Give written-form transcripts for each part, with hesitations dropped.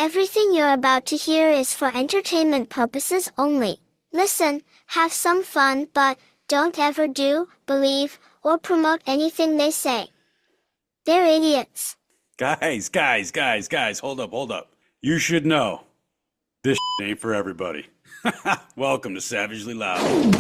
Everything you're about to hear is for entertainment purposes only. Listen, have some fun, but don't ever do, believe, or promote anything they say. They're idiots. Guys, hold up. You should know, this ain't for everybody. Welcome to Savagely Loud.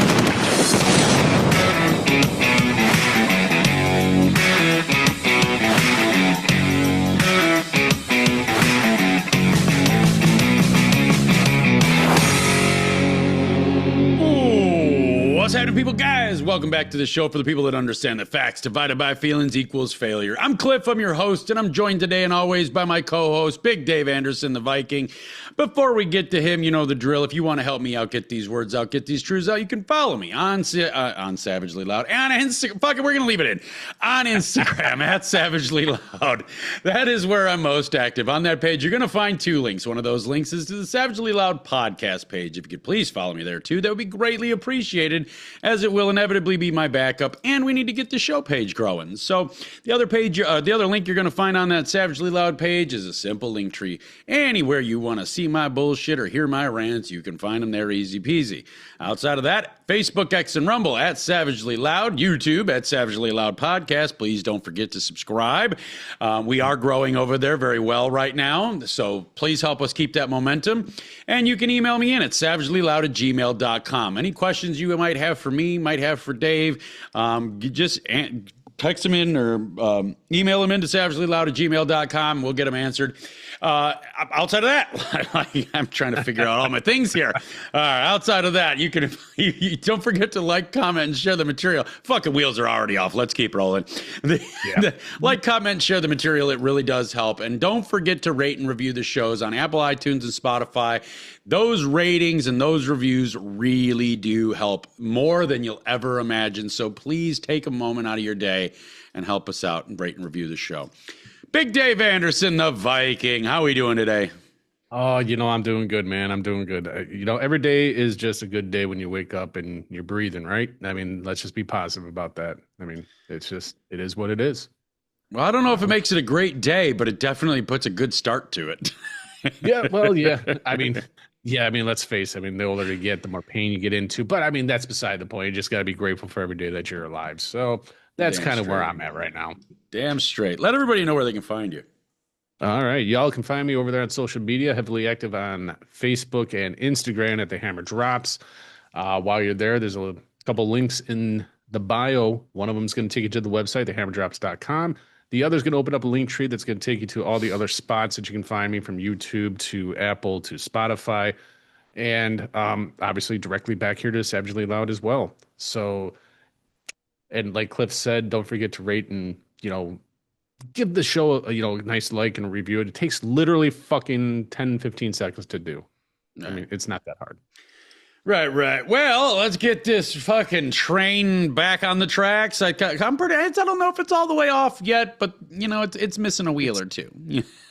What's happening, people? Guys, welcome back to the show for the people that understand that facts divided by feelings equals failure. I'm Cliff, I'm your host, and I'm joined today and always by my co-host, Big Dave Anderson, the Viking. Before we get to him, you know the drill. If you want to help me out, get these words out, get these truths out, you can follow me on Savagely Loud. And on Instagram, fuck it, we're going to leave it in. On Instagram, at Savagely Loud. That is where I'm most active. On that page, you're going to find two links. One of those links is to the Savagely Loud podcast page. If you could please follow me there, too, that would be greatly appreciated, as it will inevitably be my backup, and we need to get the show page growing. So the other link you're going to find on that Savagely Loud page is a simple link tree. Anywhere you want to see my bullshit or hear my rants, you can find them there easy peasy. Outside of that, Facebook, X, and Rumble at Savagely Loud, YouTube at Savagely Loud Podcast. Please don't forget to subscribe. We are growing over there very well right now, so please help us keep that momentum. And you can email me in at savagelyloud@gmail.com. Any questions you might have for me, might have for Dave, just text them in or email them into savagelyloud@gmail.com. We'll get them answered. Outside of that, I'm trying to figure out all my things here. Outside of that, you don't forget to like, comment, and share the material. Fucking wheels are already off. Let's keep rolling. Like, comment, and share the material. It really does help. And don't forget to rate and review the shows on Apple, iTunes, and Spotify. Those ratings and those reviews really do help more than you'll ever imagine. So please take a moment out of your day and help us out and rate and review the show. Big Dave Anderson, the Viking. How are we doing today? Oh, I'm doing good, man. I'm doing good. Every day is just a good day when you wake up and you're breathing, right? I mean, let's just be positive about that. I mean, it is what it is. Well, I don't know if it makes it a great day, but it definitely puts a good start to it. Yeah, well, yeah. I mean, let's face it. I mean, the older you get, the more pain you get into. But I mean, that's beside the point. You just got to be grateful for every day that you're alive. So that's kind of where I'm at right now. Damn straight. Let everybody know where they can find you. All right. Y'all can find me over there on social media, heavily active on Facebook and Instagram at The Hammer Drops. While you're there, there's a couple links in the bio. One of them is going to take you to the website, thehammerdrops.com. The other is going to open up a link tree that's going to take you to all the other spots that you can find me, from YouTube to Apple to Spotify, and obviously directly back here to Savagely Loud as well. So, and like Cliff said, don't forget to rate and, give the show a nice like and a review. It takes literally fucking 10, 15 seconds to do. I mean, it's not that hard. Right. Well, let's get this fucking train back on the tracks. I don't know if it's all the way off yet, but it's missing a wheel or two.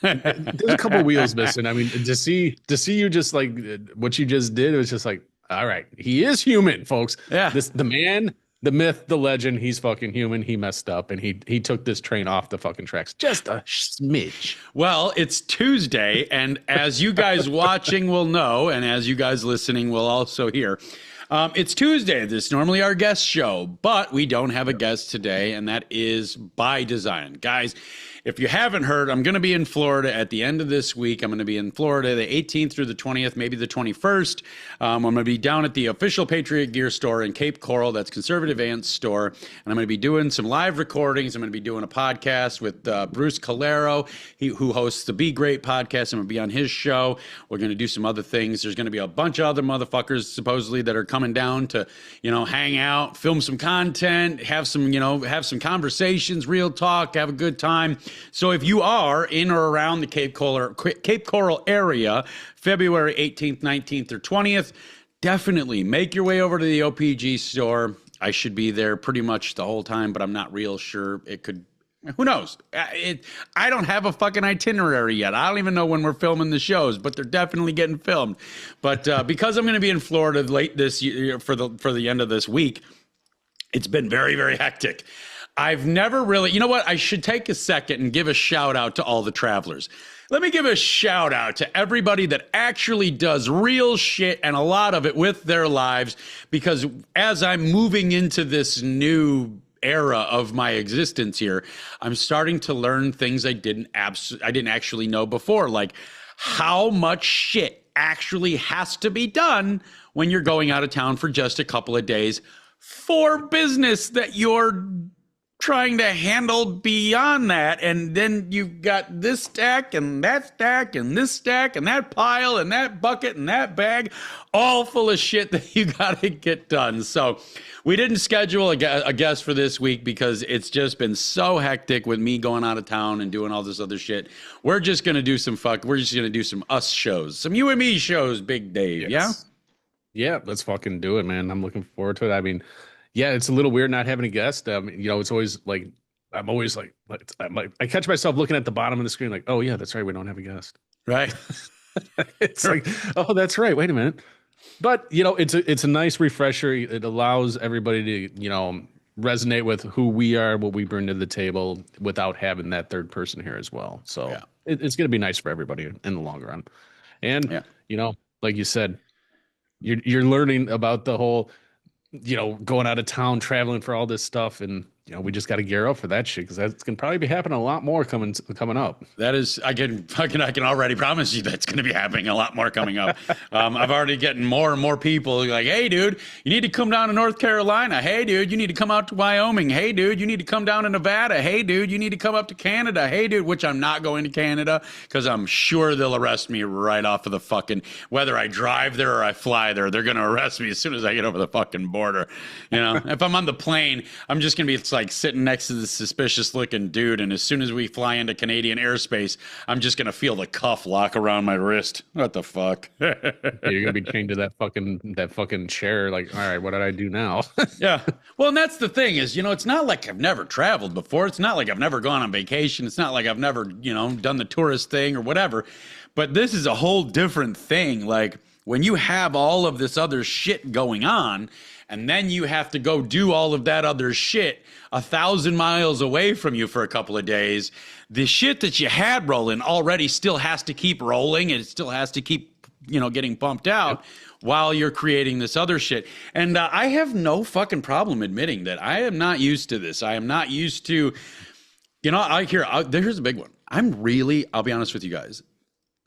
There's a couple wheels missing. I mean, to see you just like what you just did, it was just like, all right, he is human, folks. Yeah. The man, the myth, the legend, he's fucking human. He messed up and he took this train off the fucking tracks. Just a smidge. Well, it's Tuesday, and as you guys watching will know, and as you guys listening will also hear, it's Tuesday. This is normally our guest show, but we don't have a guest today, and that is by design. Guys, if you haven't heard, I'm going to be in Florida at the end of this week. I'm going to be in Florida the 18th through the 20th, maybe the 21st. I'm going to be down at the official Patriot Gear store in Cape Coral. That's Conservative Ants store. And I'm going to be doing some live recordings. I'm going to be doing a podcast with Bruce Calero, who hosts the Be Great podcast. I'm going to be on his show. We're going to do some other things. There's going to be a bunch of other motherfuckers supposedly that are coming down to, hang out, film some content, have some conversations, real talk, have a good time. So if you are in or around the Cape Coral area, February 18th, 19th, or 20th, definitely make your way over to the OPG store. I should be there pretty much the whole time, but I'm not real sure. It could, who knows? I don't have a fucking itinerary yet. I don't even know when we're filming the shows, but they're definitely getting filmed. But because I'm going to be in Florida late this year for the end of this week, it's been very, very hectic. I've never really, you know what? I should take a second and give a shout out to all the travelers. Let me give a shout out to everybody that actually does real shit and a lot of it with their lives, because as I'm moving into this new era of my existence here, I'm starting to learn things I didn't actually know before, like how much shit actually has to be done when you're going out of town for just a couple of days for business that you're trying to handle beyond that. And then you've got this stack and that stack and this stack and that pile and that bucket and that bag, all full of shit that you got to get done. So we didn't schedule a guest for this week because it's just been so hectic with me going out of town and doing all this other shit. We're just going to do some us shows, some you and me shows, Big Dave. Yes. Yeah, let's fucking do it, man. I'm looking forward to it. I mean, yeah, it's a little weird not having a guest. It's always like, I'm always like, I catch myself looking at the bottom of the screen like, oh yeah, that's right, we don't have a guest. Right. It's like, oh, that's right. Wait a minute. But it's a nice refresher. It allows everybody to, resonate with who we are, what we bring to the table without having that third person here as well. So yeah. It's going to be nice for everybody in the long run. And, like you said, you're learning about the whole, going out of town, traveling for all this stuff. And, we just got to gear up for that shit, because that's going to probably be happening a lot more coming up. That is, I can already promise you that's going to be happening a lot more coming up. I've already getting more and more people like, hey, dude, you need to come down to North Carolina. Hey, dude, you need to come out to Wyoming. Hey, dude, you need to come down to Nevada. Hey, dude, you need to come up to Canada. Hey, dude, which I'm not going to Canada because I'm sure they'll arrest me right off of the fucking, whether I drive there or I fly there, they're going to arrest me as soon as I get over the fucking border. If I'm on the plane, I'm just going to be like sitting next to this suspicious looking dude, and as soon as we fly into Canadian airspace, I'm just gonna feel the cuff lock around my wrist. What the fuck? You're gonna be chained to that fucking chair. Like, all right, what did I do now? Yeah. Well, and that's the thing is, it's not like I've never traveled before. It's not like I've never gone on vacation. It's not like I've never, done the tourist thing or whatever. But this is a whole different thing. Like when you have all of this other shit going on, and then you have to go do all of that other shit 1,000 miles away from you for a couple of days, the shit that you had rolling already still has to keep rolling, and it still has to keep, getting pumped out while you're creating this other shit. And I have no fucking problem admitting that I am not used to this. I am not used to, here's a big one. I'll be honest with you guys.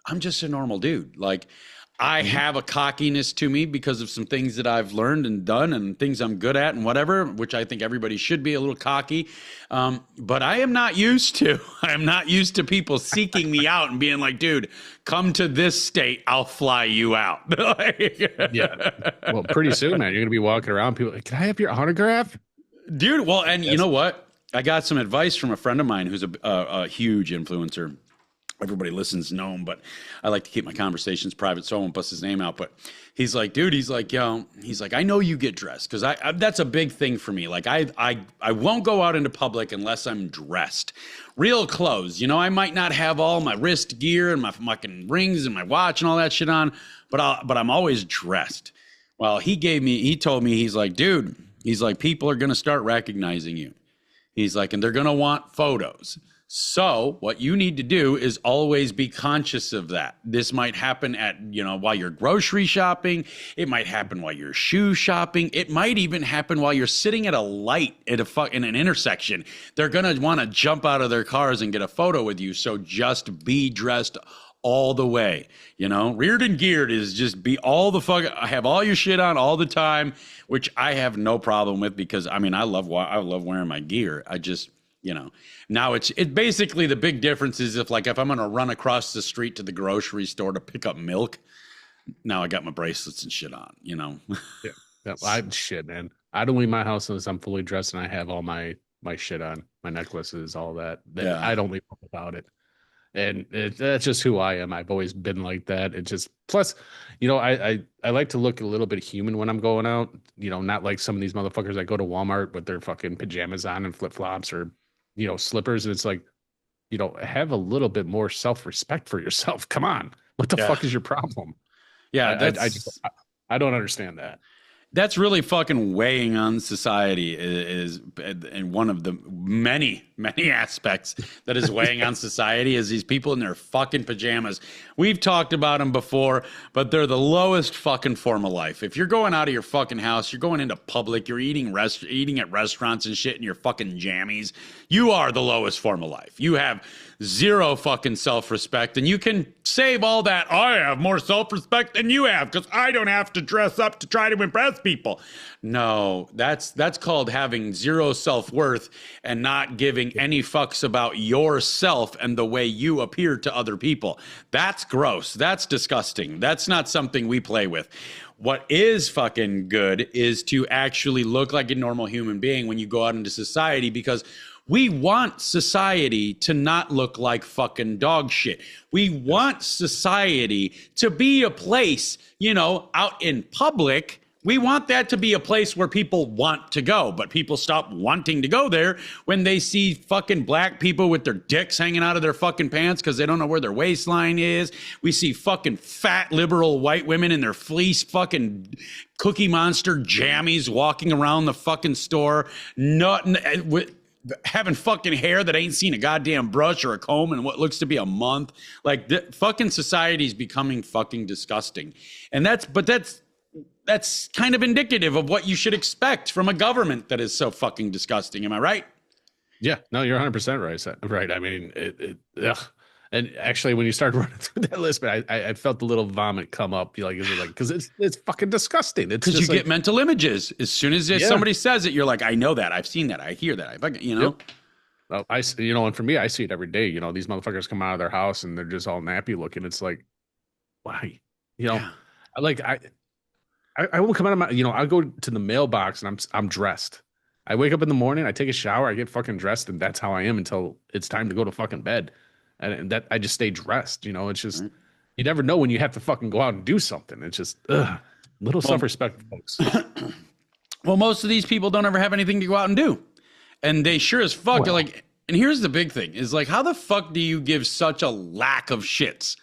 I'm just a normal dude. Like, I have a cockiness to me because of some things that I've learned and done and things I'm good at and whatever, which I think everybody should be a little cocky. But I am not used to people seeking me out and being like, dude, come to this state, I'll fly you out. Yeah. Well, pretty soon, man, you're going to be walking around, people like, can I have your autograph? Dude, well, and you know what? I got some advice from a friend of mine who's a huge influencer. Everybody listens to know him, but I like to keep my conversations private, so I won't bust his name out. But he's like, dude, he's like, I know you get dressed, because I that's a big thing for me. Like I won't go out into public unless I'm dressed, real clothes. I might not have all my wrist gear and my fucking rings and my watch and all that shit on, but I'm always dressed. Well, he told me, he's like, dude, he's like, people are gonna start recognizing you. He's like, and they're gonna want photos. So what you need to do is always be conscious of that. This might happen while you're grocery shopping. It might happen while you're shoe shopping. It might even happen while you're sitting at a light in an intersection. They're going to want to jump out of their cars and get a photo with you. So just be dressed all the way, reared and geared is just be all the fuck. I have all your shit on all the time, which I have no problem with, because I love wearing my gear. I just, now it's basically, the big difference is if I'm going to run across the street to the grocery store to pick up milk, now I got my bracelets and shit on, Yeah. Shit, man. I don't leave my house unless I'm fully dressed and I have all my shit on, my necklaces, all that. Yeah. I don't leave without it. And that's just who I am. I've always been like that. It just, plus, I like to look a little bit human when I'm going out, not like some of these motherfuckers that go to Walmart with their fucking pajamas on and flip-flops or, slippers. And it's like, have a little bit more self-respect for yourself. Come on. What the fuck is your problem? Yeah. I don't understand that. That's really fucking weighing on society is and one of the many aspects that is weighing on society is these people in their fucking pajamas. We've talked about them before, but they're the lowest fucking form of life. If you're going out of your fucking house, you're going into public, you're eating at restaurants and shit in your fucking jammies, you are the lowest form of life. You have zero fucking self-respect, and you can save all that. I have more self-respect than you have because I don't have to dress up to try to impress people. No, that's called having zero self-worth and not giving any fucks about yourself and the way you appear to other people. That's gross. That's disgusting. That's not something we play with. What is fucking good is to actually look like a normal human being when you go out into society, because we want society to not look like fucking dog shit. We want society to be a place, out in public. We want that to be a place where people want to go, but people stop wanting to go there when they see fucking black people with their dicks hanging out of their fucking pants because they don't know where their waistline is. We see fucking fat liberal white women in their fleece fucking Cookie Monster jammies walking around the fucking store, having fucking hair that ain't seen a goddamn brush or a comb in what looks to be a month. Like, the fucking society's becoming fucking disgusting. And that's kind of indicative of what you should expect from a government that is so fucking disgusting. Am I right? Yeah, no, you're 100% right. I mean, ugh. And actually, when you started running through that list, man, I felt the little vomit come up. Because it's fucking disgusting. It's because you get mental images as soon as somebody says it. You're like, I know that, I've seen that, I hear that, I fucking, Yep. Well, and for me, I see it every day. These motherfuckers come out of their house and they're just all nappy looking. It's like, why? I won't come out of my, I go to the mailbox and I'm dressed. I wake up in the morning, I take a shower, I get fucking dressed, and that's how I am until it's time to go to fucking bed. And that I just stay dressed. It's just, you never know when you have to fucking go out and do something. It's just, little self-respect, folks. Well, most of these people don't ever have anything to go out and do. And they sure as fuck are like, and here's the big thing is like, how the fuck do you give such a lack of shits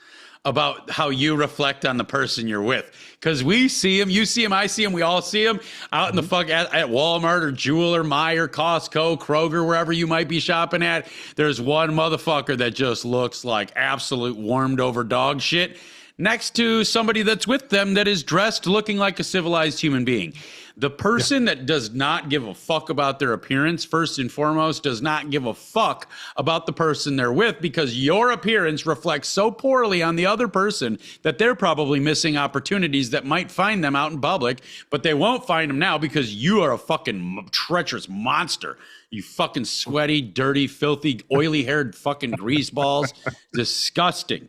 about how you reflect on the person you're with? Because we see them, you see them, I see them, we all see them out in the fuck at Walmart or Jewel or Meijer, Costco, Kroger, wherever you might be shopping at. There's one motherfucker that just looks like absolute warmed over dog shit next to somebody that's with them that is dressed looking like a civilized human being. The person that does not give a fuck about their appearance, first and foremost, does not give a fuck about the person they're with, because your appearance reflects so poorly on the other person that they're probably missing opportunities that might find them out in public, but they won't find them now because you are a fucking treacherous monster. You fucking sweaty, dirty, filthy, oily-haired fucking greaseballs. Disgusting.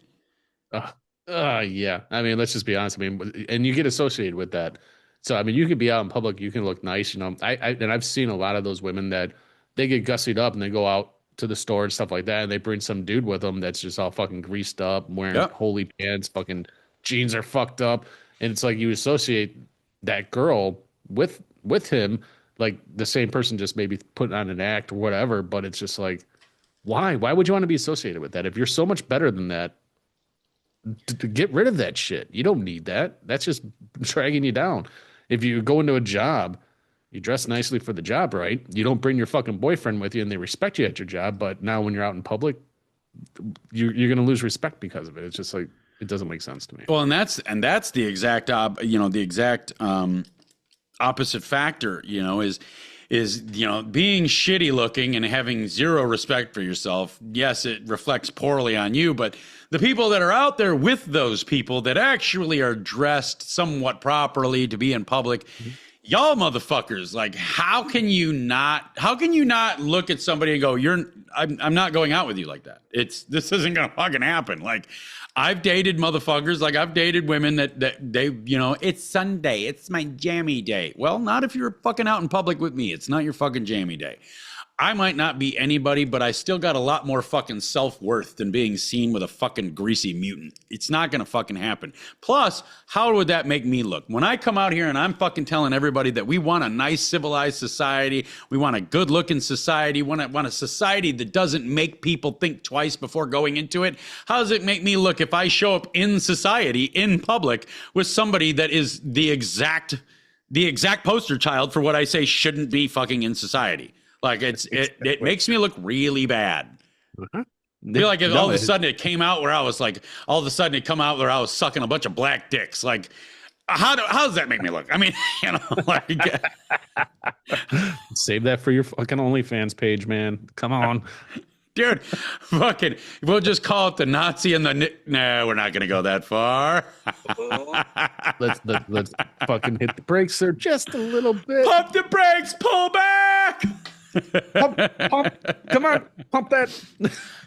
Yeah. I mean, let's just be honest. I mean, and you get associated with that. So, I mean, you can be out in public, you can look nice, and I've seen a lot of those women that they get gussied up and they go out to the store and stuff like that, and they bring some dude with them that's just all fucking greased up, wearing holy pants, fucking jeans are fucked up, and it's like you associate that girl with him, like the same person just maybe putting on an act or whatever, but it's just like, why? Why would you want to be associated with that? If you're so much better than that, to get rid of that shit. You don't need that. That's just dragging you down. If you go into a job, you dress nicely for the job, right? You don't bring your fucking boyfriend with you and they respect you at your job, but now when you're out in public, you're going to lose respect because of it. It's just like, it doesn't make sense to me. Well, and that's the exact opposite factor, is being shitty looking and having zero respect for yourself. Yes, it reflects poorly on you, but the people that are out there with those people that actually are dressed somewhat properly to be in public, y'all motherfuckers, like, how can you not look at somebody and go, I'm not going out with you like that. This isn't gonna fucking happen. Like, I've dated motherfuckers, like I've dated women that they, it's Sunday, it's my jammy day. Well, not if you're fucking out in public with me. It's not your fucking jammy day. I might not be anybody, but I still got a lot more fucking self-worth than being seen with a fucking greasy mutant. It's not going to fucking happen. Plus, how would that make me look? When I come out here and I'm fucking telling everybody that we want a nice civilized society, we want a good-looking society, want a society that doesn't make people think twice before going into it, how does it make me look if I show up in society, in public, with somebody that is the exact the exact poster child for what I say shouldn't be fucking in society. Like it makes me look really bad. Uh-huh. I feel like if all of a sudden it came out where I was like, all of a sudden it come out where I was sucking a bunch of black dicks. Like, how does that make me look? I mean, you know, like save that for your fucking OnlyFans page, man. Come on. dude, fucking, we'll just call it the Nazi and the, no, we're not going to go that far. let's fucking hit the brakes there just a little bit. Pump the brakes, pull back. Pump. Come on, pump that.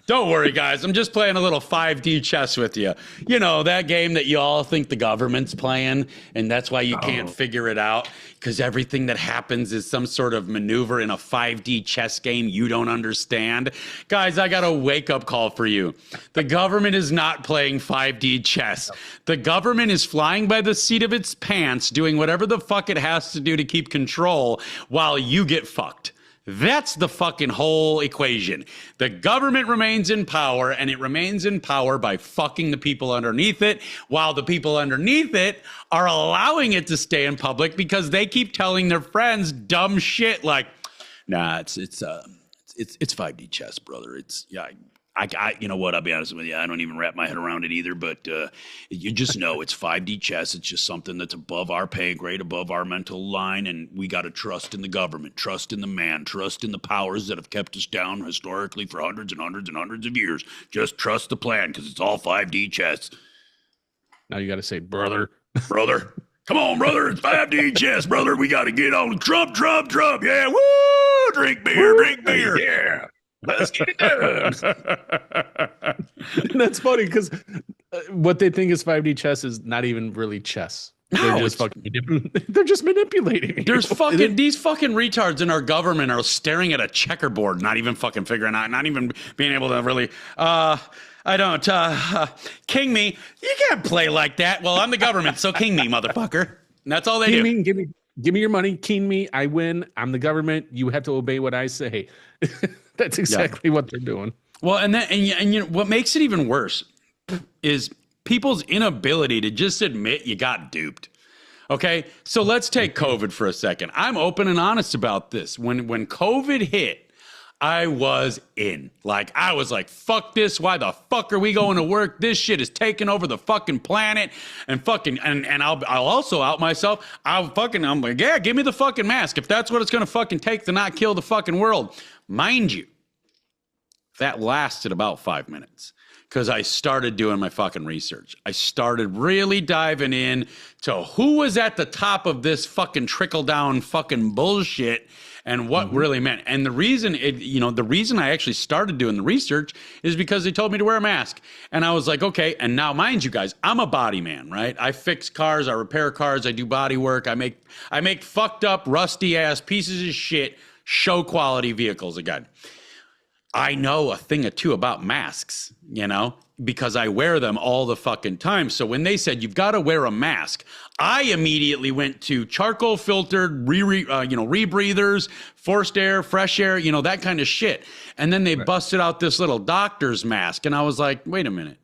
Don't worry, guys. I'm just playing a little 5D chess with you. You know, that game that you all think the government's playing, and that's why you can't figure it out, because everything that happens is some sort of maneuver in a 5D chess game you don't understand. Guys, I got a wake-up call for you. The government is not playing 5D chess. The government is flying by the seat of its pants, doing whatever the fuck it has to do to keep control while you get fucked. That's the fucking whole equation. The government remains in power, and it remains in power by fucking the people underneath it, while the people underneath it are allowing it to stay in public because they keep telling their friends dumb shit like, nah, it's 5D chess, brother. It's, yeah, I you know what, I'll be honest with you, I don't even wrap my head around it either, but you just know it's 5D chess. It's just something that's above our pay grade, above our mental line, and we got to trust in the government, trust in the man, trust in the powers that have kept us down historically for hundreds and hundreds and hundreds of years. Just trust the plan, because it's all 5D chess. Now you got to say, brother. Brother. Come on, brother. It's 5D chess, brother. We got to get on Trump. Yeah, woo! Drink beer. Yeah. Let's get it done. That's funny because what they think is 5D chess is not even really chess. No, they're just manipulating. There's these fucking retards in our government are staring at a checkerboard, not even fucking figuring out, not even being able to really. King me. You can't play like that. Well, I'm the government, so king me, motherfucker. And that's all they do. Give me your money. King me. I win. I'm the government. You have to obey what I say. That's exactly what they're doing. Well, and you know what makes it even worse is people's inability to just admit you got duped. Okay, so let's take COVID for a second. I'm open and honest about this. When COVID hit, I was in. Like, I was like, fuck this. Why the fuck are we going to work? This shit is taking over the fucking planet. And fucking, and I'll also out myself. I'm like, yeah, give me the fucking mask. If that's what it's going to fucking take to not kill the fucking world. Mind you, that lasted about 5 minutes. Because I started doing my fucking research. I started really diving in to who was at the top of this fucking trickle down fucking bullshit and what really meant. And the reason I actually started doing the research is because they told me to wear a mask. And I was like, okay. And now, mind you guys, I'm a body man, right? I fix cars, I repair cars, I do body work, I make fucked up, rusty ass pieces of shit, show quality vehicles again. I know a thing or two about masks, you know, because I wear them all the fucking time. So when they said, you've got to wear a mask, I immediately went to charcoal filtered, rebreathers, forced air, fresh air, you know, that kind of shit. And then they busted out this little doctor's mask. And I was like, wait a minute.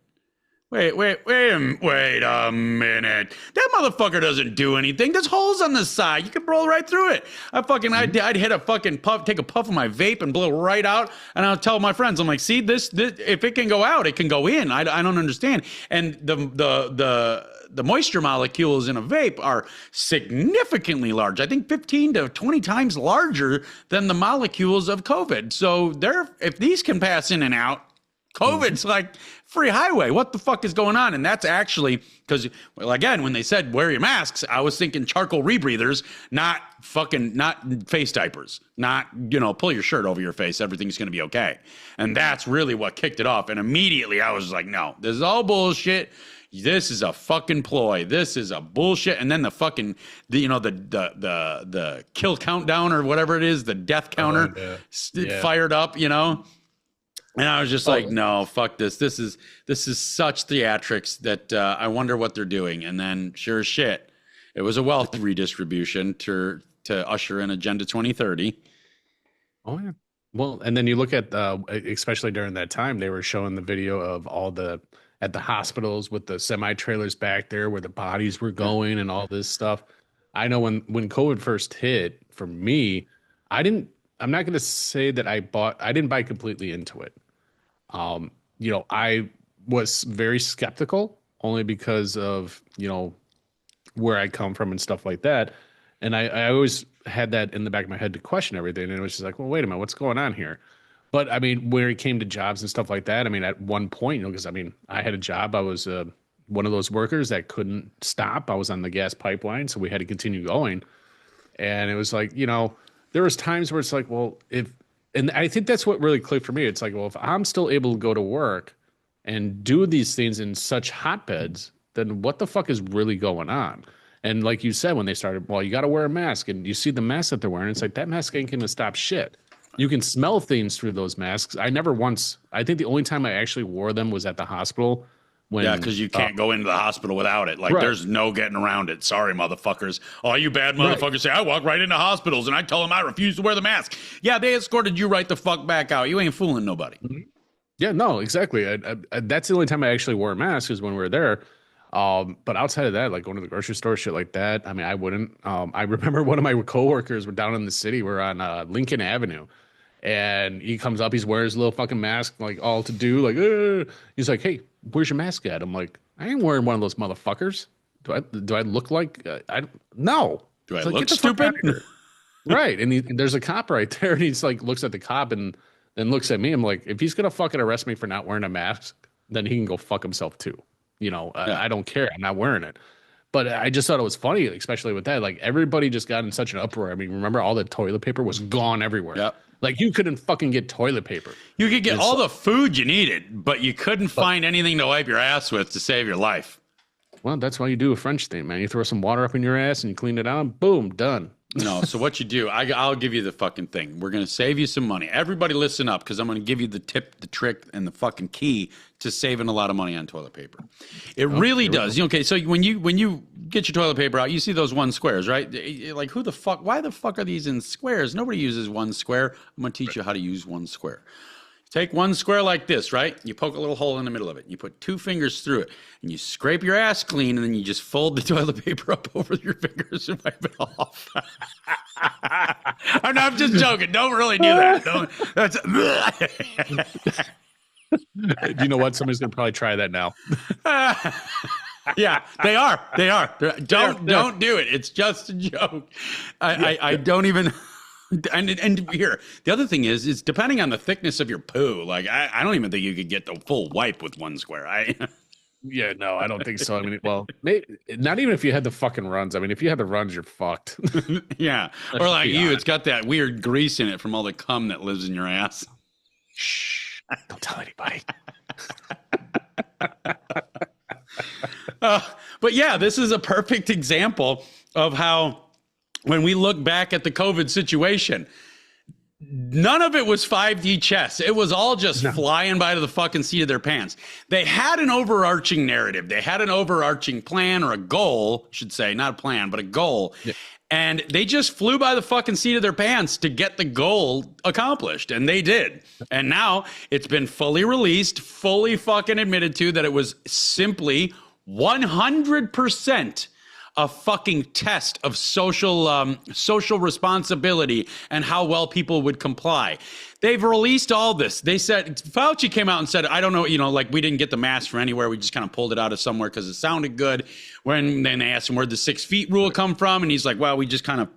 Wait a minute. That motherfucker doesn't do anything. There's holes on the side. You can roll right through it. I'd hit a fucking puff, take a puff of my vape and blow right out. And I'll tell my friends, I'm like, see, this if it can go out, it can go in. I don't understand. And the moisture molecules in a vape are significantly large. I think 15 to 20 times larger than the molecules of COVID. So if these can pass in and out, COVID's like free highway. What the fuck is going on? And that's actually because, well, again, when they said wear your masks, I was thinking charcoal rebreathers, not face diapers, not, pull your shirt over your face. Everything's going to be okay. And that's really what kicked it off. And immediately I was like, no, this is all bullshit. This is a fucking ploy. This is a bullshit. And then the fucking, the kill countdown or whatever it is, the death counter fired up, And I was just like, no, fuck this. This is such theatrics that I wonder what they're doing. And then, sure as shit, it was a wealth redistribution to usher in Agenda 2030. Oh yeah. Well, and then you look at especially during that time, they were showing the video of at the hospitals with the semi trailers back there where the bodies were going and all this stuff. I know when COVID first hit for me, I'm not going to say that I didn't buy completely into it. I was very skeptical only because of, where I come from and stuff like that. And I always had that in the back of my head to question everything. And it was just like, well, wait a minute, what's going on here? But I mean, where it came to jobs and stuff like that, I mean, at one point, because I mean, I had a job. I was one of those workers that couldn't stop. I was on the gas pipeline, so we had to continue going. And it was like, there was times where it's like, well, and I think that's what really clicked for me. It's like, well, if I'm still able to go to work and do these things in such hotbeds, then what the fuck is really going on? And like you said, when they started, well, you got to wear a mask, and you see the mask that they're wearing. It's like, that mask ain't going to stop shit. You can smell things through those masks. I think the only time I actually wore them was at the hospital. Because you can't go into the hospital without it. Like, right. There's no getting around it. Sorry, motherfuckers. All you bad motherfuckers say, I walk right into hospitals and I tell them I refuse to wear the mask. Yeah, they escorted you right the fuck back out. You ain't fooling nobody. Mm-hmm. Yeah, no, exactly. That's the only time I actually wore a mask is when we were there. But outside of that, like going to the grocery store, shit like that, I mean, I wouldn't. I remember one of my coworkers were down in the city. We're on Lincoln Avenue. And he comes up, he's wearing his little fucking mask, like all to do, like, he's like, hey, where's your mask at? I'm like, I ain't wearing one of those motherfuckers. Do I look like, no. Do I like, look stupid? Right. And there's a cop right there, and he's like, looks at the cop and then looks at me. I'm like, if he's going to fucking arrest me for not wearing a mask, then he can go fuck himself too. I don't care. I'm not wearing it. But I just thought it was funny, especially with that. Like, everybody just got in such an uproar. I mean, remember, all the toilet paper was gone everywhere. Yep. Like, you couldn't fucking get toilet paper. You could get all the food you needed, but you couldn't find anything to wipe your ass with to save your life. Well, that's why you do a French thing, man. You throw some water up in your ass and you clean it out, boom, done. No, so what you do, I'll give you the fucking thing. We're going to save you some money. Everybody listen up, because I'm going to give you the tip, the trick, and the fucking key to saving a lot of money on toilet paper. It really does. Okay, so when you get your toilet paper out, you see those one squares, right? Like, why the fuck are these in squares? Nobody uses one square. I'm going to teach you how to use one square. Take one square like this, right? You poke a little hole in the middle of it. You put 2 fingers through it, and you scrape your ass clean, and then you just fold the toilet paper up over your fingers and wipe it off. I'm just joking. Don't really do that. You know what? Somebody's going to probably try that now. Yeah, they are. Don't do it. It's just a joke. I don't even... And here, the other thing is depending on the thickness of your poo. Like, I don't even think you could get the full wipe with one square. Yeah, no, I don't think so. I mean, well, maybe, not even if you had the fucking runs. I mean, if you had the runs, you're fucked. Yeah, or like you, it's got that weird grease in it from all the cum that lives in your ass. Shh! Don't tell anybody. But yeah, this is a perfect example of how, when we look back at the COVID situation, none of it was 5D chess. It was all just flying by to the fucking seat of their pants. They had an overarching narrative. They had an overarching plan, or a goal, I should say, not a plan, but a goal. Yeah. And they just flew by the fucking seat of their pants to get the goal accomplished. And they did. And now it's been fully released, fully fucking admitted to, that it was simply 100% a fucking test of social responsibility and how well people would comply. They've released all this. They said, Fauci came out and said, I don't know, like, we didn't get the mask from anywhere. We just kind of pulled it out of somewhere because it sounded good. Then they asked him, where'd the 6 feet rule come from? And he's like, well, we just kind of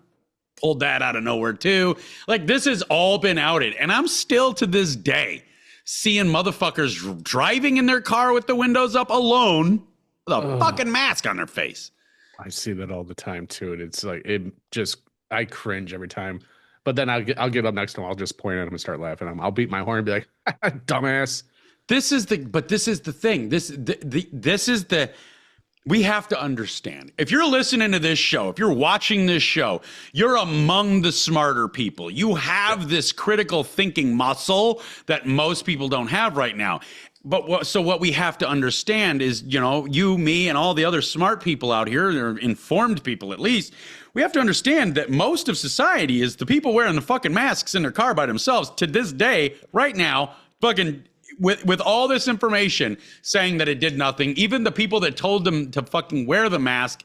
pulled that out of nowhere too. Like, this has all been outed. And I'm still, to this day, seeing motherfuckers driving in their car with the windows up alone with a fucking mask on their face. I see that all the time too, and it's like, I cringe every time. But then I'll get up next to him. I'll just point at him and start laughing. I'll beat my horn and be like, "Dumbass." This is the thing. We have to understand. If you're listening to this show, if you're watching this show, you're among the smarter people. You have this critical thinking muscle that most people don't have right now. But what we have to understand is, you, me, and all the other smart people out here, or informed people at least, we have to understand that most of society is the people wearing the fucking masks in their car by themselves to this day, right now, fucking with all this information saying that it did nothing. Even the people that told them to fucking wear the mask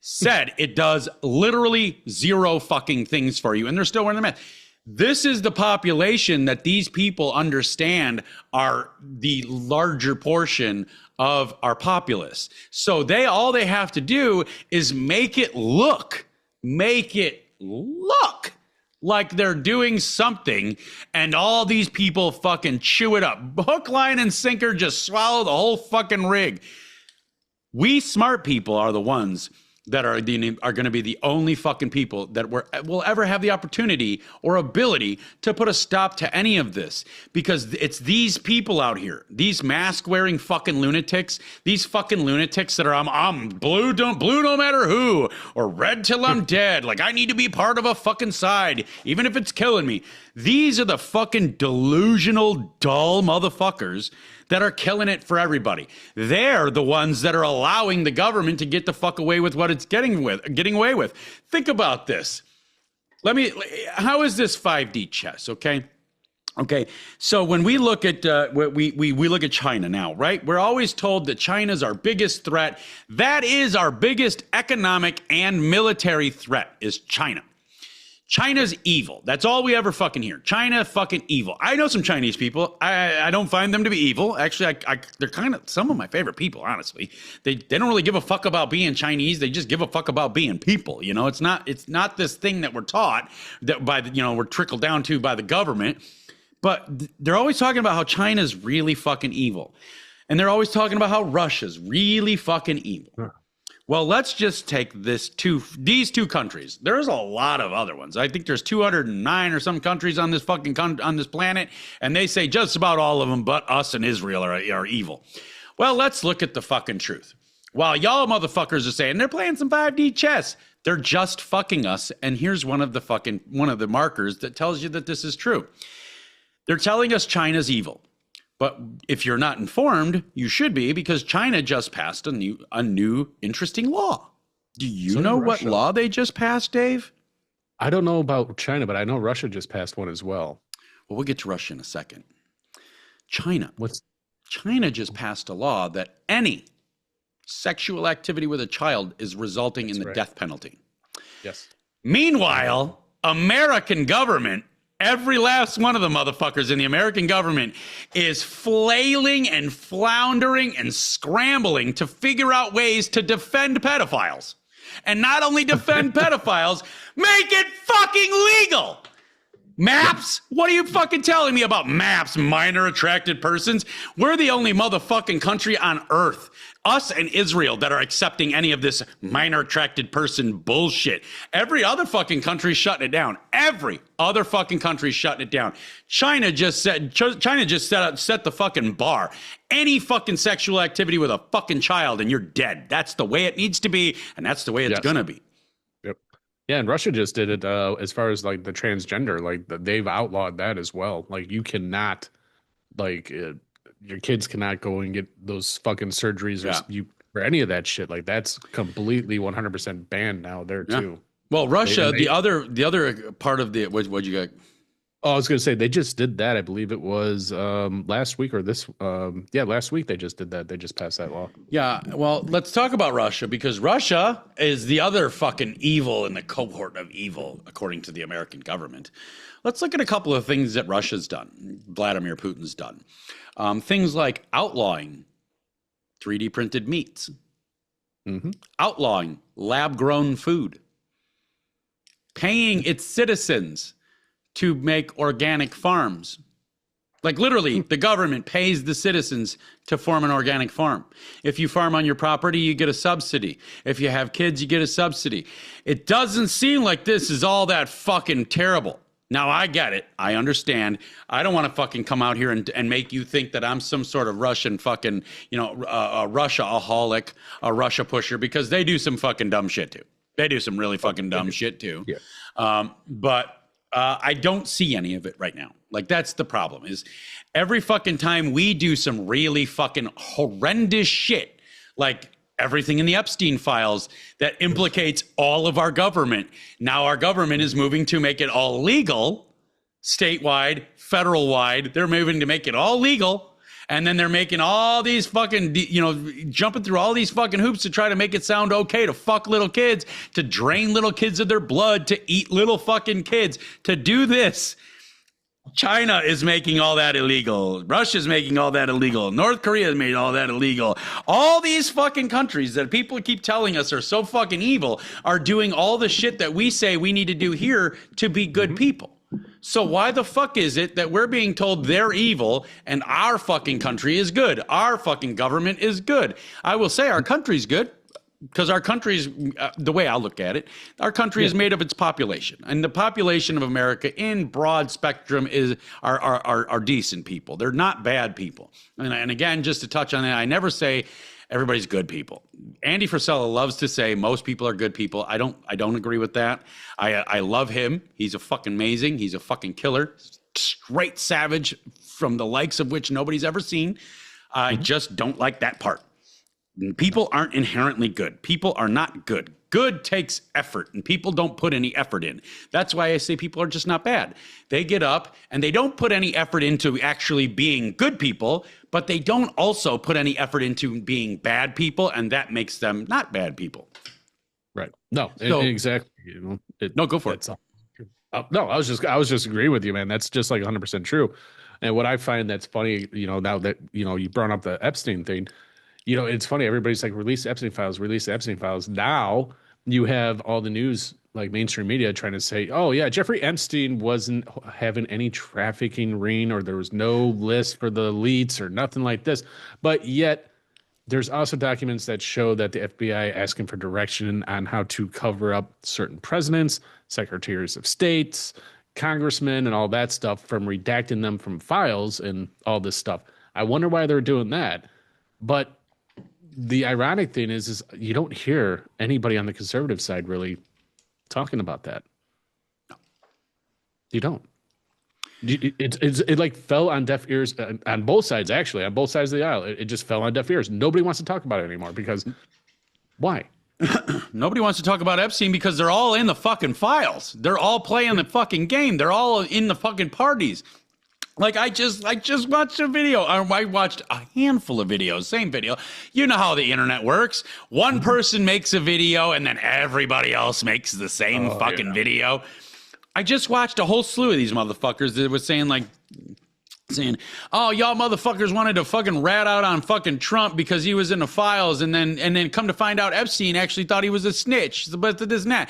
said it does literally zero fucking things for you, and they're still wearing the mask. This is the population that these people understand are the larger portion of our populace. So all they have to do is make it look like they're doing something, and all these people fucking chew it up. Hook, line, and sinker, just swallow the whole fucking rig. We smart people are the ones that are going to be the only fucking people that will ever have the opportunity or ability to put a stop to any of this, because it's these people out here, these mask wearing fucking lunatics, these fucking lunatics that are I'm blue no matter who, or red till I'm dead, like I need to be part of a fucking side even if it's killing me. These are the fucking delusional, dull motherfuckers that are killing it for everybody. They're the ones that are allowing the government to get the fuck away with what it's getting away with. Think about this. How is this 5D chess? Okay. So when we look at we look at China now, right? We're always told that China's our biggest threat. That is our biggest economic and military threat, is China. China's evil. That's all we ever fucking hear. China fucking evil. I know some Chinese people. I don't find them to be evil. Actually, they're kind of some of my favorite people, honestly. They don't really give a fuck about being Chinese. They just give a fuck about being people. You know, it's not this thing that we're taught that we're trickled down to by the government. But they're always talking about how China's really fucking evil. And they're always talking about how Russia's really fucking evil. Huh. Well, let's just take these two countries. There's a lot of other ones. I think there's 209 or some countries on this fucking on this planet, and they say just about all of them but us and Israel are evil. Well, let's look at the fucking truth. While y'all motherfuckers are saying they're playing some 5D chess, they're just fucking us, and here's one of the markers that tells you that this is true. They're telling us China's evil. But if you're not informed, you should be, because China just passed a new interesting law. Do you know what law they just passed, Dave? I don't know about China, but I know Russia just passed one as well. Well, we'll get to Russia in a second. China just passed a law that any sexual activity with a child is resulting in the death penalty. Yes. Meanwhile, American government, every last one of the motherfuckers in the American government is flailing and floundering and scrambling to figure out ways to defend pedophiles. And not only defend pedophiles, make it fucking legal. Maps? What are you fucking telling me about maps, minor attracted persons? We're the only motherfucking country on earth, us and Israel, that are accepting any of this minor attracted person bullshit. Every other fucking country shutting it down. Every other fucking country shutting it down. China just set the fucking bar. Any fucking sexual activity with a fucking child and you're dead. That's the way it needs to be, and that's the way it's gonna be. Yeah, and Russia just did it as far as like the transgender, like they've outlawed that as well. Like you cannot, your kids cannot go and get those fucking surgeries or any of that shit. Like that's completely 100% banned now there too. Well, Russia, the other part of the what'd you got? Oh, I was going to say they just did that. I believe it was last week or this. Last week they just did that. They just passed that law. Yeah. Well, let's talk about Russia, because Russia is the other fucking evil in the cohort of evil, according to the American government. Let's look at a couple of things that Russia's done. Vladimir Putin's done. Things like outlawing 3D printed meats, outlawing lab grown food, paying its citizens to make organic farms. Like literally, the government pays the citizens to form an organic farm. If you farm on your property, you get a subsidy. If you have kids, you get a subsidy. It doesn't seem like this is all that fucking terrible. Now, I get it. I understand. I don't want to fucking come out here and make you think that I'm some sort of Russian fucking, a Russia-aholic, a Russia pusher, because they do some fucking dumb shit too. They do some really fucking dumb shit too. Yeah. But I don't see any of it right now. Like, that's the problem, is every fucking time we do some really fucking horrendous shit, like everything in the Epstein files that implicates all of our government, now our government is moving to make it all legal, statewide, federal-wide. They're moving to make it all legal. And then they're making all these fucking, jumping through all these fucking hoops to try to make it sound okay to fuck little kids, to drain little kids of their blood, to eat little fucking kids, to do this. China is making all that illegal. Russia's making all that illegal. North Korea has made all that illegal. All these fucking countries that people keep telling us are so fucking evil are doing all the shit that we say we need to do here to be good people. So why the fuck is it that we're being told they're evil and our fucking country is good? Our fucking government is good. I will say our country's good. Because our country's, the way I look at it, our country is made of its population. And the population of America in broad spectrum are decent people. They're not bad people. And again, just to touch on that, I never say everybody's good people. Andy Frisella loves to say most people are good people. I don't agree with that. I love him. He's a fucking amazing. He's a fucking killer. Straight savage from the likes of which nobody's ever seen. I just don't like that part. People aren't inherently good. People are not good. Good takes effort, and people don't put any effort in. That's why I say people are just not bad. They get up, and they don't put any effort into actually being good people, but they don't also put any effort into being bad people, and that makes them not bad people. Right. No, So- exactly. No, go for it. No, I was just agreeing with you, man. That's just like 100% true. And what I find that's funny, now that, you brought up the Epstein thing, it's funny. Everybody's like, release the Epstein files, release the Epstein files. Now you have all the news, like mainstream media, trying to say, oh, yeah, Jeffrey Epstein wasn't having any trafficking ring, or there was no list for the elites or nothing like this. But yet there's also documents that show that the FBI asking for direction on how to cover up certain presidents, secretaries of states, congressmen, and all that stuff, from redacting them from files and all this stuff. I wonder why they're doing that. But the ironic thing is you don't hear anybody on the conservative side really talking about that. No. You don't. It like fell on deaf ears on both sides, actually, on both sides of the aisle. It just fell on deaf ears. Nobody wants to talk about it anymore because why? Nobody wants to talk about Epstein because they're all in the fucking files. They're all playing the fucking game. They're all in the fucking parties. Like I just watched a video. I watched a handful of videos, same video. You know how the internet works. One person makes a video and then everybody else makes the same video. I just watched a whole slew of these motherfuckers that was saying, oh, y'all motherfuckers wanted to fucking rat out on fucking Trump because he was in the files, and then come to find out Epstein actually thought he was a snitch. But this and that.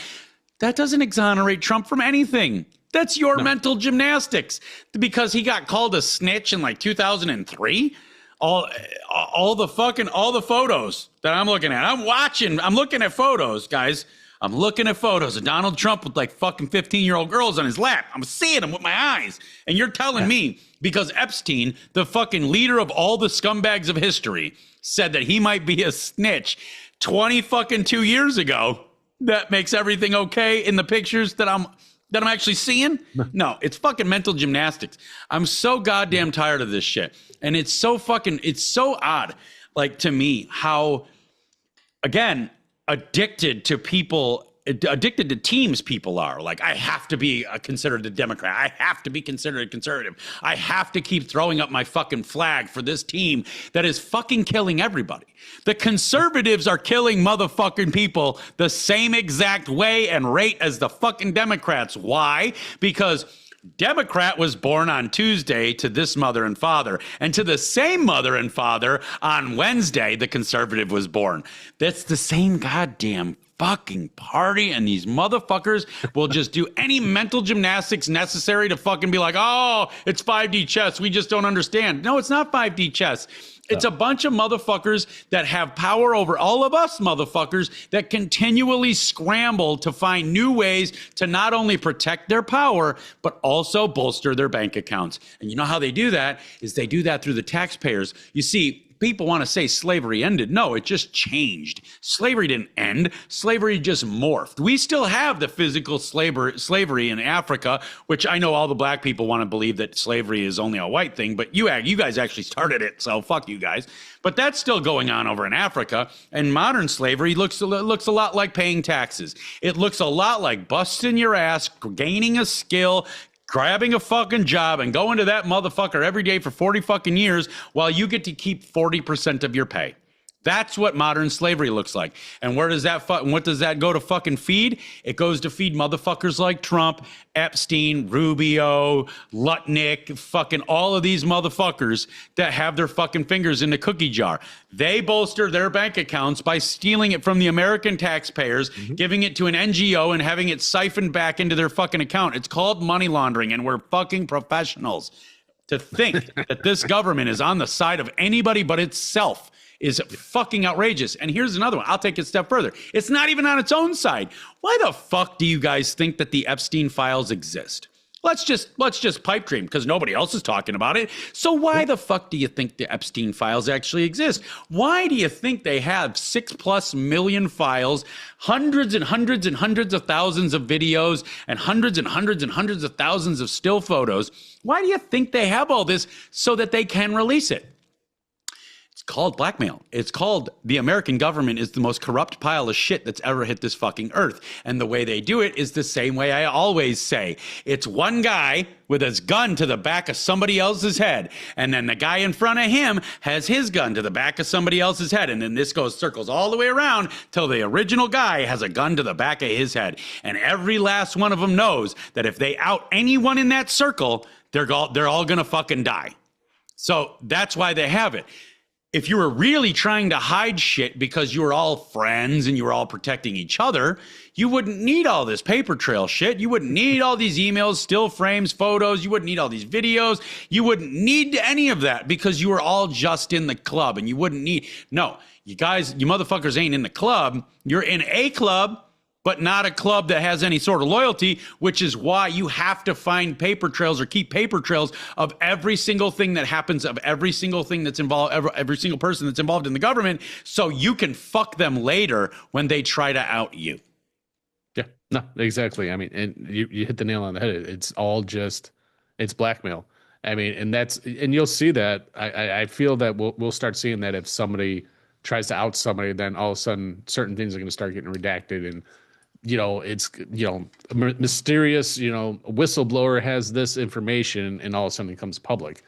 That doesn't exonerate Trump from anything. That's your mental gymnastics, because he got called a snitch in like 2003. All the photos that I'm looking at. I'm looking at photos, guys. I'm looking at photos of Donald Trump with like fucking 15-year-old girls on his lap. I'm seeing them with my eyes. And you're telling me because Epstein, the fucking leader of all the scumbags of history, said that he might be a snitch 2 years ago, that makes everything okay in the pictures that I'm actually seeing? No, it's fucking mental gymnastics. I'm so goddamn tired of this shit. And it's so odd, like, to me, how, again, addicted to teams people are. Like, I have to be considered a Democrat. I have to be considered a conservative. I have to keep throwing up my fucking flag for this team that is fucking killing everybody. The conservatives are killing motherfucking people the same exact way and rate as the fucking Democrats. Why? Because Democrat was born on Tuesday to this mother and father, and to the same mother and father on Wednesday, the conservative was born. That's the same goddamn fucking party, and these motherfuckers will just do any mental gymnastics necessary to fucking be like, oh, it's 5D chess. We just don't understand. No, it's not 5D chess. It's a bunch of motherfuckers that have power over all of us motherfuckers that continually scramble to find new ways to not only protect their power, but also bolster their bank accounts. And you know how they do that is they do that through the taxpayers. You see, people want to say slavery ended. No, it just changed. Slavery didn't end. Slavery just morphed. We still have the physical slavery in Africa, which I know all the black people want to believe that slavery is only a white thing, but you guys actually started it, so fuck you guys. But that's still going on over in Africa. And modern slavery looks a lot like paying taxes. It looks a lot like busting your ass, gaining a skill, grabbing a fucking job and going to that motherfucker every day for 40 fucking years while you get to keep 40% of your pay. That's what modern slavery looks like. And where does that what does that go to fucking feed? It goes to feed motherfuckers like Trump, Epstein, Rubio, Lutnick, fucking all of these motherfuckers that have their fucking fingers in the cookie jar. They bolster their bank accounts by stealing it from the American taxpayers, giving it to an NGO and having it siphoned back into their fucking account. It's called money laundering, and we're fucking professionals. To think that this government is on the side of anybody but itself is fucking outrageous. And here's another one. I'll take it a step further. It's not even on its own side. Why the fuck do you guys think that the Epstein files exist? Let's just pipe dream because nobody else is talking about it. So why the fuck do you think the Epstein files actually exist? Why do you think they have 6+ million files, hundreds and hundreds and hundreds of thousands of videos, and hundreds and hundreds and hundreds of thousands of still photos? Why do you think they have all this so that they can release it? It's called blackmail. It's called the American government is the most corrupt pile of shit that's ever hit this fucking earth. And the way they do it is the same way I always say. It's one guy with his gun to the back of somebody else's head. And then the guy in front of him has his gun to the back of somebody else's head. And then this goes circles all the way around till the original guy has a gun to the back of his head. And every last one of them knows that if they out anyone in that circle, they're all gonna fucking die. So that's why they have it. If you were really trying to hide shit because you were all friends and you were all protecting each other, you wouldn't need all this paper trail shit. You wouldn't need all these emails, still frames, photos. You wouldn't need all these videos. You wouldn't need any of that because you were all just in the club and you wouldn't need. No, you guys, you motherfuckers ain't in the club. You're in a club, but not a club that has any sort of loyalty, which is why you have to find paper trails or keep paper trails of every single thing that happens, of every single thing that's involved, every single person that's involved in the government, so you can fuck them later when they try to out you. Yeah, no, exactly. I mean, and you hit the nail on the head. It's all just, it's blackmail. I mean, and you'll see that. I feel that we'll start seeing that if somebody tries to out somebody, then all of a sudden certain things are going to start getting redacted and, it's, mysterious, a whistleblower has this information and all of a sudden it becomes public.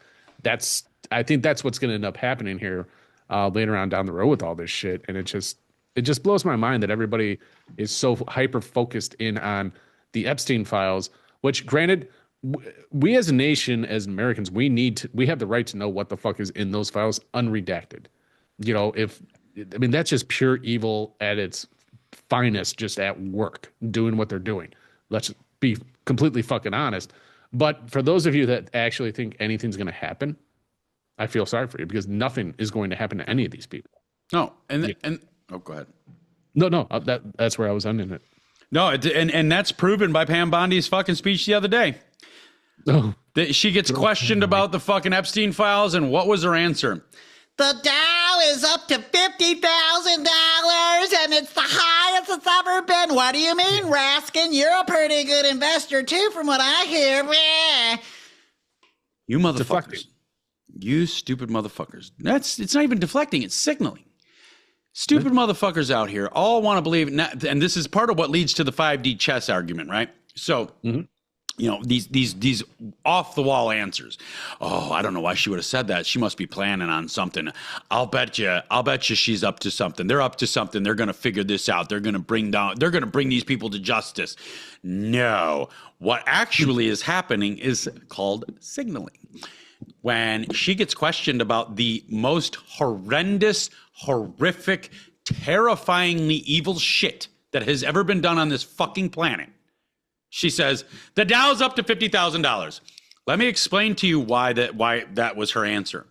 I think that's what's going to end up happening here later on down the road with all this shit. And it just blows my mind that everybody is so hyper focused in on the Epstein files, which granted, we as a nation, as Americans, we have the right to know what the fuck is in those files unredacted. That's just pure evil at its finest, just at work, doing what they're doing. Let's be completely fucking honest. But for those of you that actually think anything's going to happen, I feel sorry for you because nothing is going to happen to any of these people. No, and go ahead. No, that's where I was ending it. No, and that's proven by Pam Bondi's fucking speech the other day. Oh, She gets questioned about the fucking Epstein files, and what was her answer? The Dow is up to $50,000 and it's the highest it's ever been. What do you mean, Raskin? You're a pretty good investor too, from what I hear. Meh. You motherfuckers. Deflecting. You stupid motherfuckers. It's not even deflecting, it's signaling. Stupid motherfuckers out here all want to believe, and this is part of what leads to the 5D chess argument, right? So, these off the wall answers. Oh, I don't know why she would have said that. She must be planning on something. I'll bet you she's up to something. They're up to something. They're going to figure this out. They're going to bring these people to justice. No, what actually is happening is called signaling. When she gets questioned about the most horrendous, horrific, terrifyingly evil shit that has ever been done on this fucking planet, she says, the Dow's up to $50,000. Let me explain to you why that was her answer.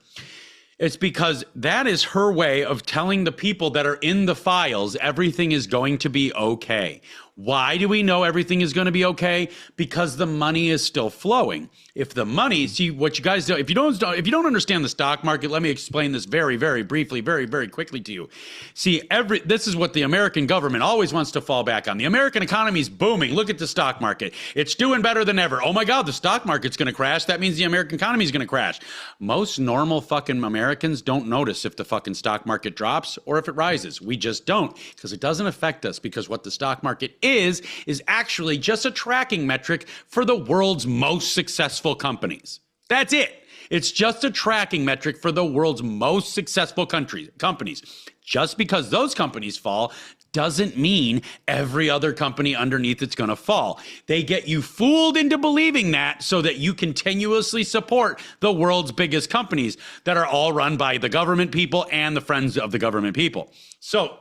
It's because that is her way of telling the people that are in the files everything is going to be okay. Why do we know everything is going to be okay? Because the money is still flowing. If the money, see what you guys do, if you don't understand the stock market, let me explain this very, very briefly, very, very quickly to you. See, this is what the American government always wants to fall back on. The American economy is booming. Look at the stock market. It's doing better than ever. Oh my God, the stock market's going to crash. That means the American economy is going to crash. Most normal fucking Americans don't notice if the fucking stock market drops or if it rises. We just don't, because it doesn't affect us, because what the stock market is actually just a tracking metric for the world's most successful companies. That's it. It's just a tracking metric for the world's most successful companies. Just because those companies fall doesn't mean every other company underneath it's going to fall. They get you fooled into believing that so that you continuously support the world's biggest companies that are all run by the government people and the friends of the government people. So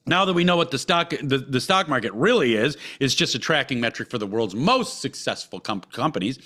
now that we know what the stock market really is just a tracking metric for the world's most successful companies.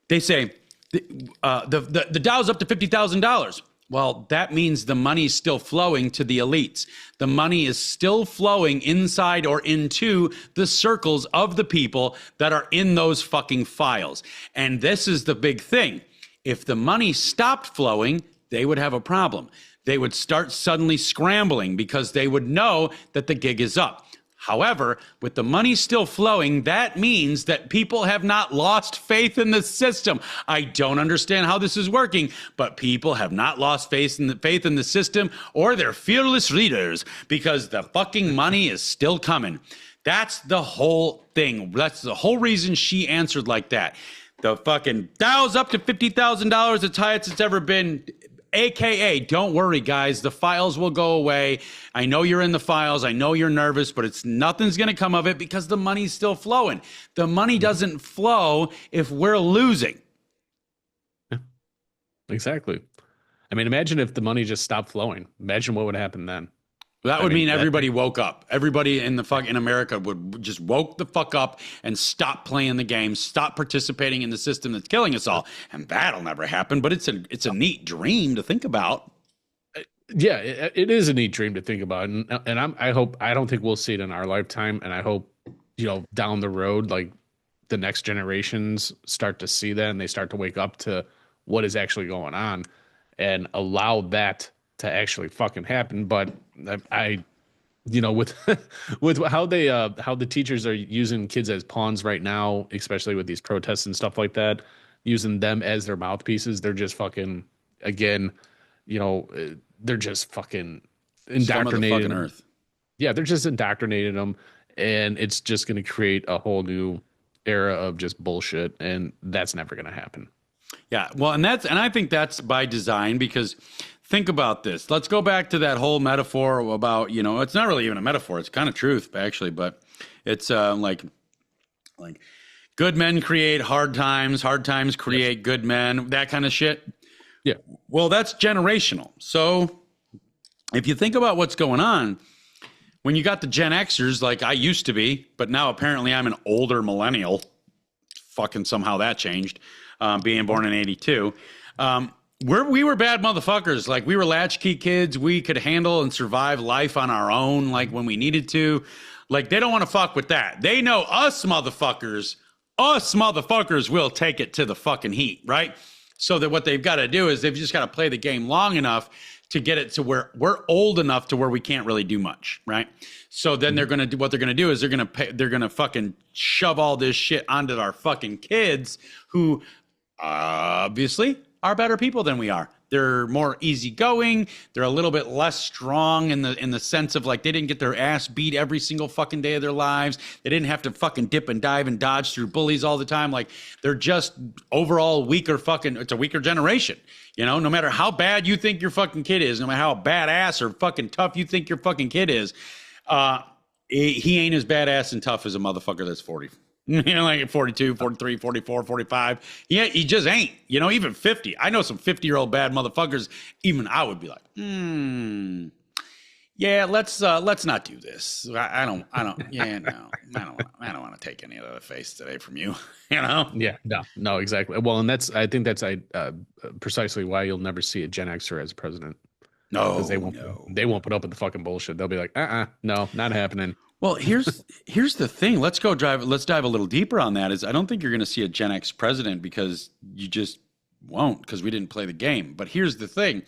They say the Dow's up to $50,000. Well, that means the money's still flowing to the elites. The money is still flowing inside or into the circles of the people that are in those fucking files. And this is the big thing. If the money stopped flowing, they would have a problem. They would start suddenly scrambling because they would know that the gig is up. However, with the money still flowing, that means that people have not lost faith in the system. I don't understand how this is working, but people have not lost faith in the system or their fearless leaders because the fucking money is still coming. That's the whole thing. That's the whole reason she answered like that. The fucking Dow's up to $50,000, it's highest it's ever been. AKA, don't worry, guys. The files will go away. I know you're in the files. I know you're nervous, but nothing's going to come of it because the money's still flowing. The money doesn't flow if we're losing. Yeah, exactly. I mean, imagine if the money just stopped flowing. Imagine what would happen then. That would mean everybody woke up. Everybody in America would just woke the fuck up and stop playing the game, stop participating in the system that's killing us all. And that'll never happen, but it's a neat dream to think about. Yeah, it is a neat dream to think about. And I don't think we'll see it in our lifetime. And I hope, down the road, like the next generations start to see that and they start to wake up to what is actually going on and allow that to actually fucking happen. But with how the teachers are using kids as pawns right now, especially with these protests and stuff like that, using them as their mouthpieces, they're just fucking, again, they're just fucking indoctrinating fucking earth. Yeah, they're just indoctrinating them, and it's just going to create a whole new era of just bullshit, and that's never going to happen. Yeah, well, and I think that's by design because. Think about this. Let's go back to that whole metaphor about, it's not really even a metaphor. It's kind of truth, actually, but it's like good men create hard times create good men, that kind of shit. Yeah. Well, that's generational. So if you think about what's going on, when you got the Gen Xers, like I used to be, but now apparently I'm an older millennial. Fucking somehow that changed, being born in 82. We were bad motherfuckers. Like we were latchkey kids. We could handle and survive life on our own, like when we needed to. Like they don't want to fuck with that. They know us motherfuckers will take it to the fucking heat, right? So that what they've got to do is they've just got to play the game long enough to get it to where we're old enough to where we can't really do much, right? So then they're going to do what they're going to do is they're going to fucking shove all this shit onto our fucking kids who obviously are better people than we are. They're more easygoing. They're a little bit less strong in the sense of like they didn't get their ass beat every single fucking day of their lives. They didn't have to fucking dip and dive and dodge through bullies all the time. Like they're just overall weaker fucking. It's a weaker generation. No matter how bad you think your fucking kid is, no matter how badass or fucking tough you think your fucking kid is, he ain't as badass and tough as a motherfucker that's 40. Like at 42, 43, 44, 45. Yeah, he just ain't. Even 50. I know some 50-year-old bad motherfuckers. Even I would be like, yeah, let's not do this. I don't want to take any of the face today from you. Yeah, no, exactly. Well, and I think that's precisely why you'll never see a Gen Xer as president. No, because they won't put up with the fucking bullshit. They'll be like, no, not happening. Well, here's the thing. Let's dive a little deeper on that. I don't think you're going to see a Gen X president because you just won't because we didn't play the game. But here's the thing.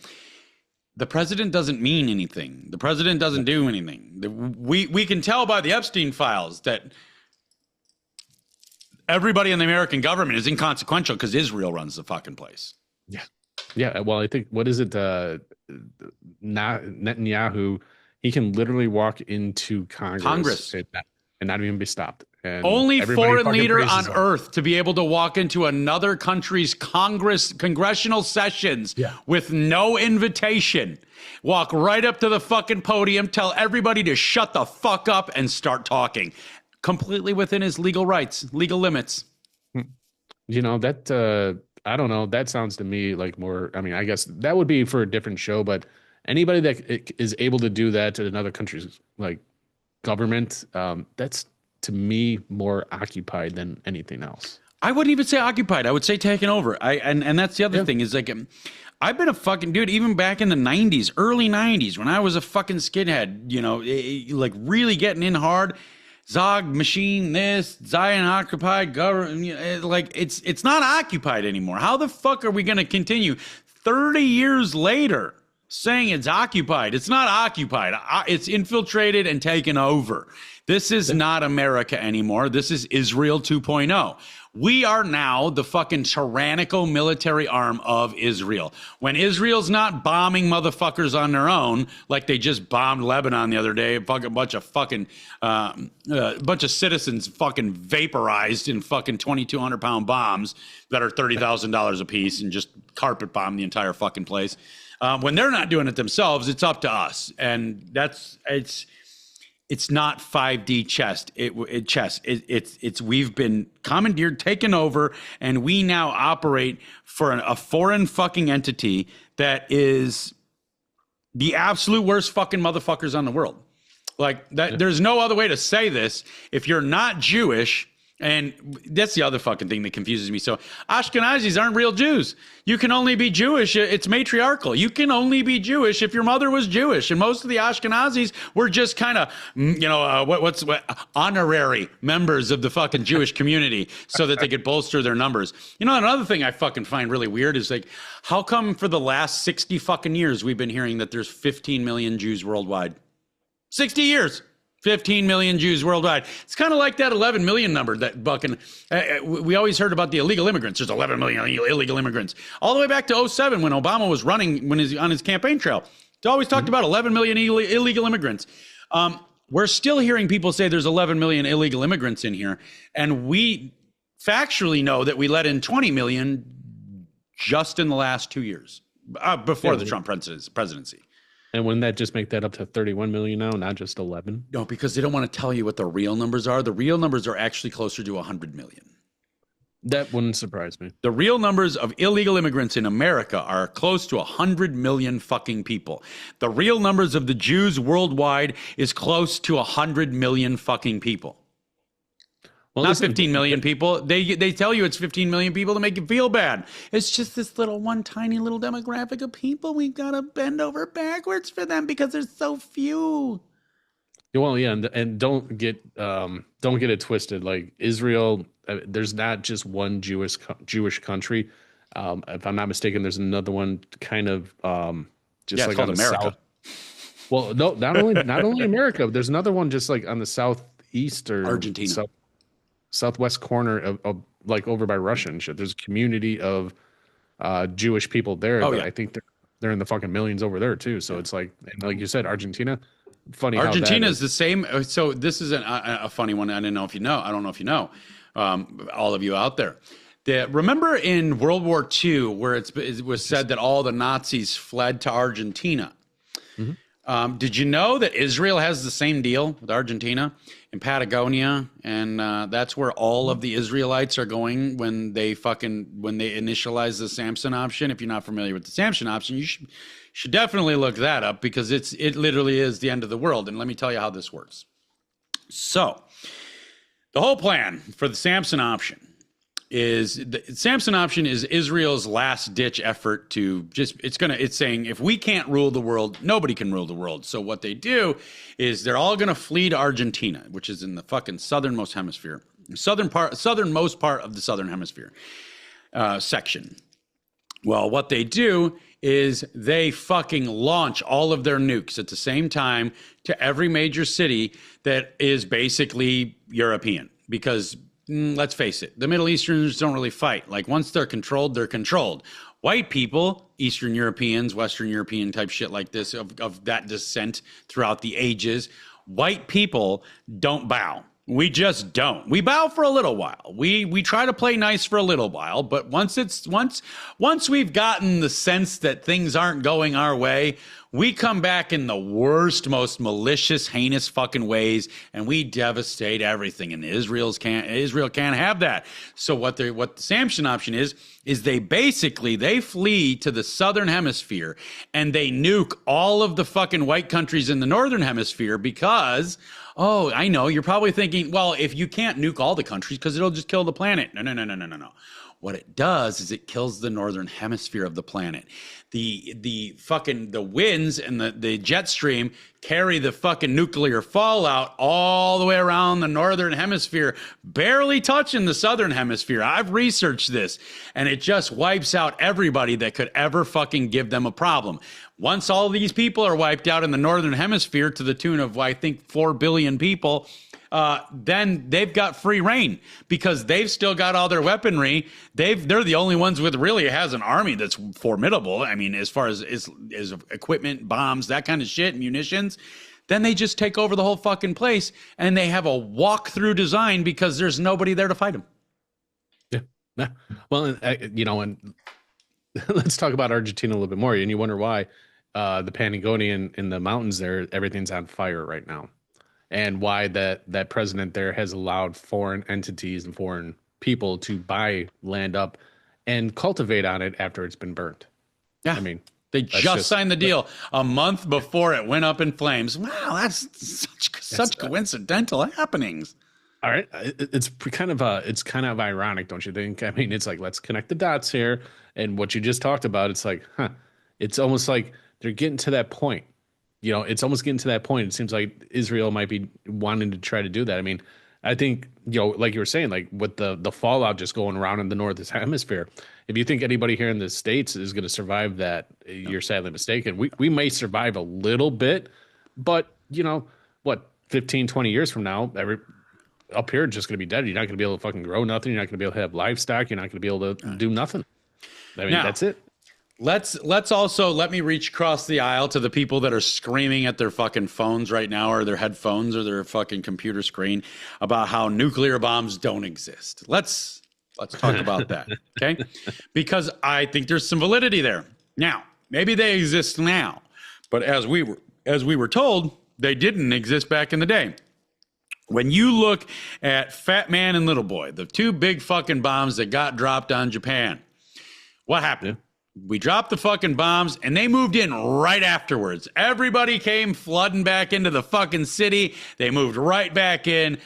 The president doesn't mean anything. The president doesn't do anything. We can tell by the Epstein files that everybody in the American government is inconsequential because Israel runs the fucking place. Yeah. Yeah. Well, I think, what is it? Netanyahu, he can literally walk into Congress. and not even be stopped. And only everybody foreign fucking leader praises on him. earth to be able to walk into another country's congressional sessions with no invitation, walk right up to the fucking podium, tell everybody to shut the fuck up and start talking, completely within his legal rights, legal limits. You know, that I don't know, that sounds to me like more, I mean, I guess that would be for a different show, but anybody that is able to do that to another country's like government, that's to me more occupied than anything else. I wouldn't even say occupied. I would say taken over. And that's the other thing is like, I've been a fucking dude, even back in the 90s, early 90s, when I was a fucking skinhead, you know, like really getting in hard. Zog machine, this Zion occupied government, like it's not occupied anymore. How the fuck are we going to continue 30 years later saying it's occupied? It's not occupied. It's infiltrated and taken over. This is not America anymore. This is Israel 2.0. We are now the fucking tyrannical military arm of Israel. When Israel's not bombing motherfuckers on their own, like they just bombed Lebanon the other day, a bunch of citizens fucking vaporized in fucking 2,200 pound bombs that are $30,000 a piece and just carpet bomb the entire fucking place. When they're not doing it themselves, it's up to us, and it's not 5D chess. It's we've been commandeered, taken over, and we now operate for a foreign fucking entity that is the absolute worst fucking motherfuckers on the world. Like that, there's no other way to say this. If you're not Jewish, and that's the other fucking thing that confuses me. So Ashkenazis aren't real Jews. You can only be Jewish. It's matriarchal. You can only be Jewish if your mother was Jewish. And most of the Ashkenazis were just kind of, honorary members of the fucking Jewish community so that they could bolster their numbers. You know, another thing I fucking find really weird is like, how come for the last 60 fucking years we've been hearing that there's 15 million Jews worldwide? 60 years. 15 million Jews worldwide. It's kind of like that 11 million number that fucking, we always heard about the illegal immigrants. There's 11 million illegal immigrants. All the way back to 2007 when Obama was running, when he's on his campaign trail. He always talked about 11 million illegal immigrants. We're still hearing people say there's 11 million illegal immigrants in here. And we factually know that we let in 20 million just in the last 2 years before the Trump presidency. And wouldn't that just make that up to 31 million now, not just 11? No, because they don't want to tell you what the real numbers are. The real numbers are actually closer to 100 million. That wouldn't surprise me. The real numbers of illegal immigrants in America are close to 100 million fucking people. The real numbers of the Jews worldwide is close to 100 million fucking people. Well, not 15 million people. They tell you it's 15 million people to make you feel bad. It's just this one tiny little demographic of people. We've got to bend over backwards for them because there's so few. Well, yeah, and don't get it twisted. Like Israel, there's not just one Jewish country. If I'm not mistaken, there's another one kind of just like on the America. south. Well, no, not only America. But there's another one just like on the southeast or Argentina. Southwest corner of like over by Russia and shit. There's a community of Jewish people there. I think they're in the fucking millions over there too. So it's like you said, Argentina. Funny. Argentina is the same. So this is a funny one. I don't know if you know. All of you out there. Remember in World War II where it was said that all the Nazis fled to Argentina. Mm-hmm. Did you know that Israel has the same deal with Argentina in Patagonia, and that's where all of the Israelites are going when they initialize the Samson option? If you're not familiar with the Samson option, you should definitely look that up because it literally is the end of the world. And let me tell you how this works. So the whole plan for the Samson option is Israel's last ditch effort to it's saying if we can't rule the world, nobody can rule the world. So what they do is they're all going to flee to Argentina, which is in the fucking southernmost hemisphere, southernmost part of the southern hemisphere section. Well, what they do is they fucking launch all of their nukes at the same time to every major city that is basically European because let's face it, the Middle Easterners don't really fight. Like once they're controlled, they're controlled. White people, Eastern Europeans, Western European type shit like this of that descent throughout the ages, white people don't bow. We just don't. We bow for a little while. We try to play nice for a little while, but once we've gotten the sense that things aren't going our way, we come back in the worst, most malicious, heinous fucking ways, and we devastate everything. And Israel can't have that. So what the sanction option is they flee to the southern hemisphere and they nuke all of the fucking white countries in the northern hemisphere because, oh, I know, you're probably thinking, well, if you can't nuke all the countries because it'll just kill the planet. No. What it does is it kills the northern hemisphere of the planet. The winds and the jet stream carry the fucking nuclear fallout all the way around the northern hemisphere, barely touching the southern hemisphere. I've researched this, and it just wipes out everybody that could ever fucking give them a problem. Once all these people are wiped out in the northern hemisphere to the tune of, I think, 4 billion people, then they've got free reign because they've still got all their weaponry. They're the only ones with really has an army that's formidable. I mean, as far as equipment, bombs, that kind of shit, munitions. Then they just take over the whole fucking place and they have a walk-through design because there's nobody there to fight them. Yeah. Well, and let's talk about Argentina a little bit more. And you wonder why the Patagonian in the mountains there, everything's on fire right now. And why that president there has allowed foreign entities and foreign people to buy land up and cultivate on it after it's been burnt. Yeah. I mean, they just signed the deal a month before it went up in flames. Wow, that's such coincidental happenings. All right, it's kind of ironic, don't you think? I mean, it's like, let's connect the dots here. And what you just talked about, it's like, it's almost like they're getting to that point. It's almost getting to that point. It seems like Israel might be wanting to try to do that. I mean, I think, like you were saying, like with the fallout just going around in the northern hemisphere, if you think anybody here in the States is going to survive that, you're sadly mistaken. We may survive a little bit, but 15, 20 years from now, up here just going to be dead. You're not going to be able to fucking grow nothing. You're not going to be able to have livestock. You're not going to be able to do nothing. I mean, that's it. Let me reach across the aisle to the people that are screaming at their fucking phones right now, or their headphones, or their fucking computer screen about how nuclear bombs don't exist. Let's talk about that, okay? Because I think there's some validity there. Now, maybe they exist now, but as we were told, they didn't exist back in the day. When you look at Fat Man and Little Boy, the two big fucking bombs that got dropped on Japan, what happened? Yeah. We dropped the fucking bombs and they moved in right afterwards. Everybody came flooding back into the fucking city. They moved right back in.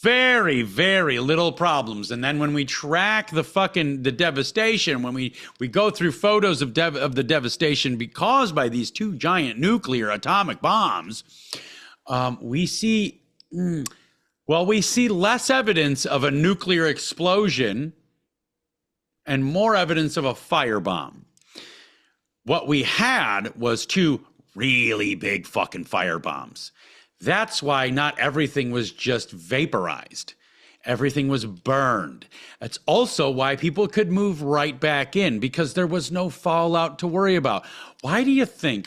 Very, very little problems. And then when we track the devastation, when we go through photos of the devastation caused by these two giant nuclear atomic bombs, we see less evidence of a nuclear explosion and more evidence of a firebomb. What we had was two really big fucking firebombs. That's why not everything was just vaporized. Everything was burned. That's also why people could move right back in, because there was no fallout to worry about. Why do you think,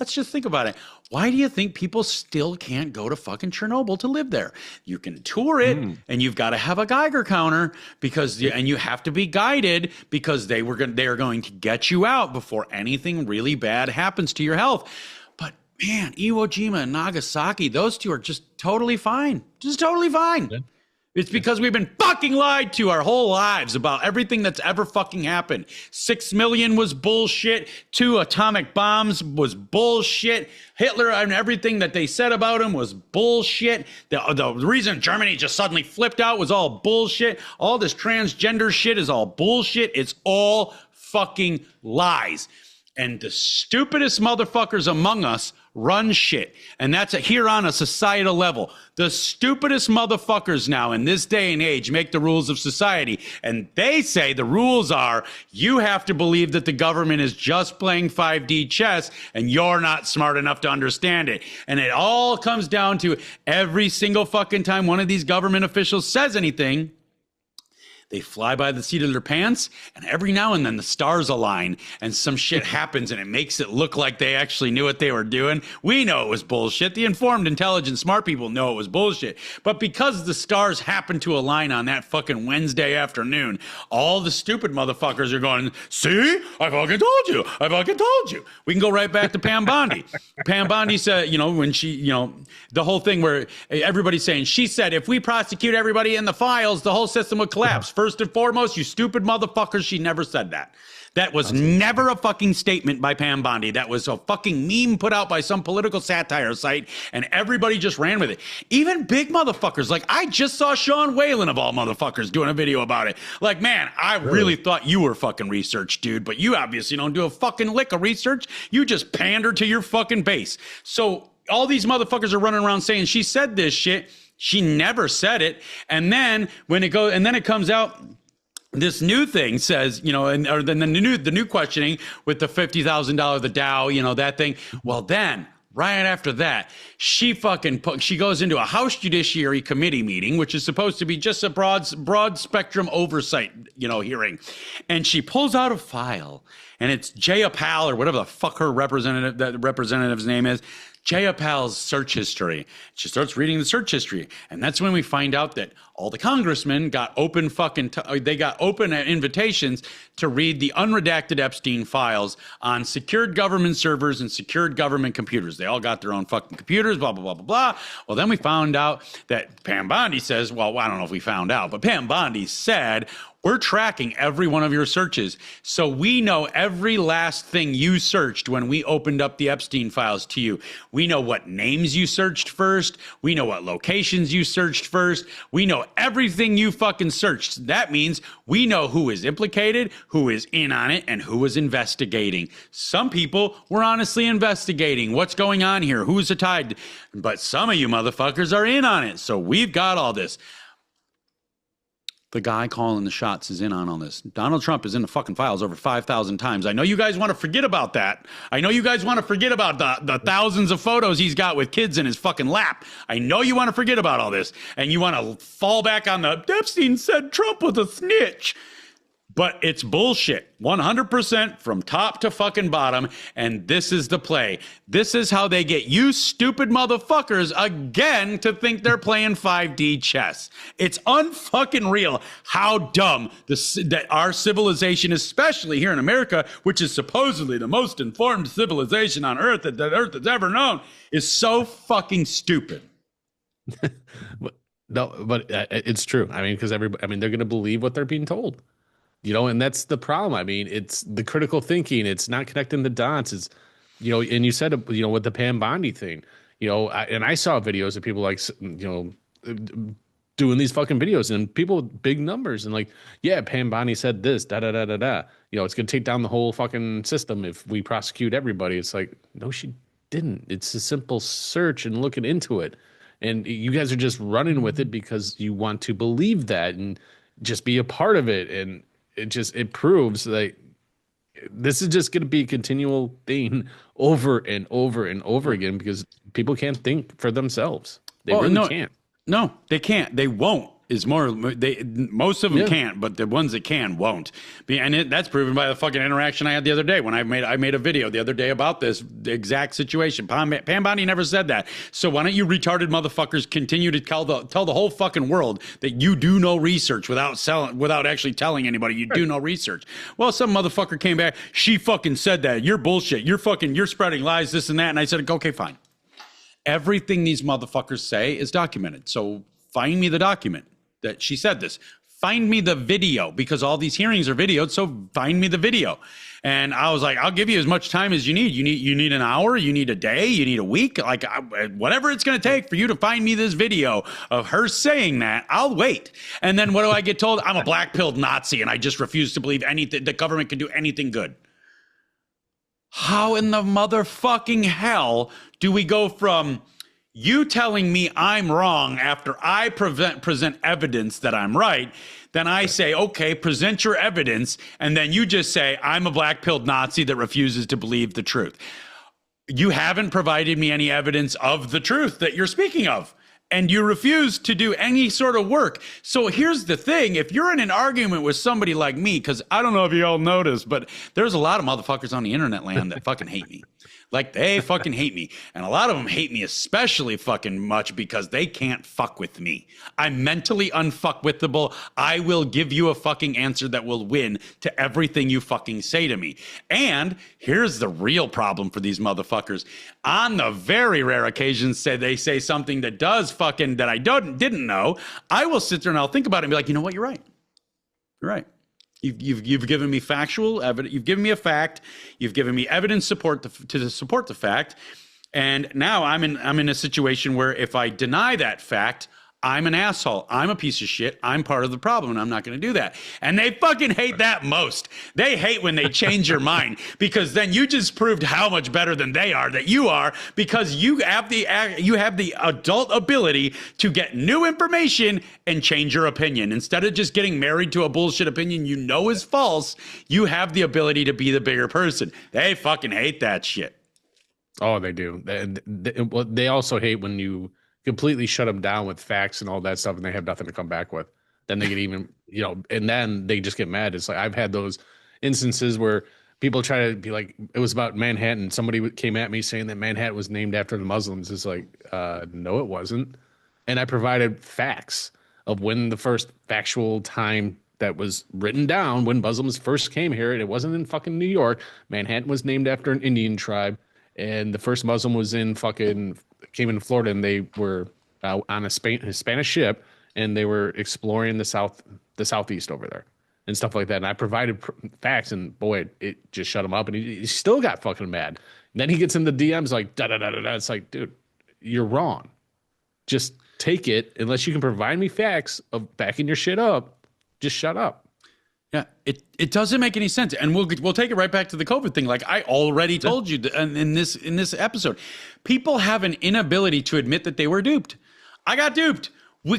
let's just think about it. Why do you think people still can't go to fucking Chernobyl to live there? You can tour it, and you've got to have a Geiger counter and you have to be guided because they are going to get you out before anything really bad happens to your health. But man, Iwo Jima and Nagasaki, those two are just totally fine. Just totally fine. Yeah. It's because we've been fucking lied to our whole lives about everything that's ever fucking happened. 6 million was bullshit. 2 atomic bombs was bullshit. Hitler and everything that they said about him was bullshit. The reason Germany just suddenly flipped out was all bullshit. All this transgender shit is all bullshit. It's all fucking lies. And the stupidest motherfuckers among us run shit. And that's here on a societal level. The stupidest motherfuckers now in this day and age make the rules of society. And they say the rules are you have to believe that the government is just playing 5D chess and you're not smart enough to understand it. And it all comes down to every single fucking time one of these government officials says anything, They fly by the seat of their pants, and every now and then the stars align and some shit happens and it makes it look like they actually knew what they were doing. We know it was bullshit. The informed, intelligent, smart people know it was bullshit. But because the stars happened to align on that fucking Wednesday afternoon, all the stupid motherfuckers are going, see, I fucking told you. I fucking told you. We can go right back to Pam Bondi. Pam Bondi said, you know, when she, you know, the whole thing where everybody's saying, she said, if we prosecute everybody in the files, the whole system would collapse. First and foremost, you stupid motherfuckers, she never said that. That was never a fucking statement by Pam Bondi. That was a fucking meme put out by some political satire site, and everybody just ran with it. Even big motherfuckers. Like, I just saw Sean Whalen, of all motherfuckers, doing a video about it. Like, man, I really thought you were fucking research, dude, but you obviously don't do a fucking lick of research. You just pander to your fucking base. So all these motherfuckers are running around saying she said this shit. She never said it. And then when it goes, and then it comes out, this new thing says, you know, or then the new questioning with the $50,000, the Dow, you know, that thing. Well, then right after that, she goes into a House Judiciary Committee meeting, which is supposed to be just a broad spectrum oversight, you know, hearing. And she pulls out a file, and it's Jayapal or whatever the fuck her representative's name is. Jayapal's search history. She starts reading the search history, and that's when we find out that all the congressmen got open invitations to read the unredacted Epstein files on secured government servers and secured government computers. They all got their own fucking computers, blah, blah, blah, blah, blah. Well, then we found out that Pam Bondi says, well, I don't know if we found out, but Pam Bondi said, we're tracking every one of your searches. So we know every last thing you searched when we opened up the Epstein files to you. We know what names you searched first. We know what locations you searched first. We know everything you fucking searched. That means we know who is implicated, who is in on it, and who is investigating. Some people were honestly investigating what's going on here, who's tied. But some of you motherfuckers are in on it. So we've got all this. The guy calling the shots is in on all this. Donald Trump is in the fucking files over 5,000 times. I know you guys want to forget about that. I know you guys want to forget about the thousands of photos he's got with kids in his fucking lap. I know you want to forget about all this. And you want to fall back on the Epstein said Trump was a snitch. But it's bullshit, 100% from top to fucking bottom, and this is the play. This is how they get you stupid motherfuckers again to think they're playing 5D chess. It's unfucking real how dumb that our civilization, especially here in America, which is supposedly the most informed civilization on Earth that Earth has ever known, is so fucking stupid. But it's true. I mean, because they're going to believe what they're being told. You know, and that's the problem. I mean, it's the critical thinking. It's not connecting the dots. It's, you know, and you said, you know, with the Pam Bondi thing, you know, and I saw videos of people like, you know, doing these fucking videos and people with big numbers and like, yeah, Pam Bondi said this, da da da da da. You know, it's going to take down the whole fucking system if we prosecute everybody. It's like, no, she didn't. It's a simple search and looking into it. And you guys are just running with it because you want to believe that and just be a part of it. And it proves that this is just going to be a continual thing over and over and over again because people can't think for themselves. They can't. No, they can't. They won't. Most of them can't, but the ones that can won't. And that's proven by the fucking interaction I had the other day when I made a video the other day about this exact situation. Pam Bondi never said that. So why don't you retarded motherfuckers continue to tell the whole fucking world that you do no research without actually telling anybody you do no research? Well, some motherfucker came back. She fucking said that. You're bullshit. You're spreading lies, this and that. And I said, okay, fine. Everything these motherfuckers say is documented. So find me the document that she said this. Find me the video because all these hearings are videoed. So find me the video. And I was like, I'll give you as much time as you need. You need an hour, you need a day, you need a week, like whatever it's going to take for you to find me this video of her saying that, I'll wait. And then what do I get told? I'm a black-pilled Nazi and I just refuse to believe anything. The government can do anything good. How in the motherfucking hell do we go from you telling me I'm wrong after I present evidence that I'm right, then I say, okay, present your evidence, and then you just say, I'm a black-pilled Nazi that refuses to believe the truth. You haven't provided me any evidence of the truth that you're speaking of. and you refuse to do any sort of work. So here's the thing. If you're in an argument with somebody like me, because I don't know if you all noticed, but there's a lot of motherfuckers on the internet land that fucking hate me. Like, they fucking hate me. And a lot of them hate me especially fucking much because they can't fuck with me. I'm mentally unfuckwithable. I will give you a fucking answer that will win to everything you fucking say to me. And here's the real problem for these motherfuckers. On the very rare occasions they say something that does fucking, that I didn't know, I will sit there and I'll think about it and be like, you know what, you're right. You're right. You've given me factual evidence. You've given me a fact. You've given me evidence to support the fact. And now I'm in a situation where if I deny that fact, I'm an asshole. I'm a piece of shit. I'm part of the problem, and I'm not going to do that. And they fucking hate that most. They hate when they change your mind, because then you just proved how much better than they are that you are, because you have the adult ability to get new information and change your opinion. Instead of just getting married to a bullshit opinion you know is false, you have the ability to be the bigger person. They fucking hate that shit. Oh, they do. They also hate when you completely shut them down with facts and all that stuff, and they have nothing to come back with. Then they get even, and then they just get mad. It's like, I've had those instances where people try to be like, it was about Manhattan. Somebody came at me saying that Manhattan was named after the Muslims. It's like, no, it wasn't. And I provided facts of when the first factual time that was written down when Muslims first came here. And it wasn't in fucking New York. Manhattan was named after an Indian tribe. And the first Muslim was came in Florida, and they were on a Spanish ship, and they were exploring the southeast over there and stuff like that. And I provided facts, and boy, it just shut him up, and he still got fucking mad. And then he gets in the DMs like da da da da da. It's like, dude, you're wrong. Just take it. Unless you can provide me facts of backing your shit up, just shut up. Yeah, it doesn't make any sense, and we'll take it right back to the COVID thing. Like I already told you in this episode, people have an inability to admit that they were duped. I got duped.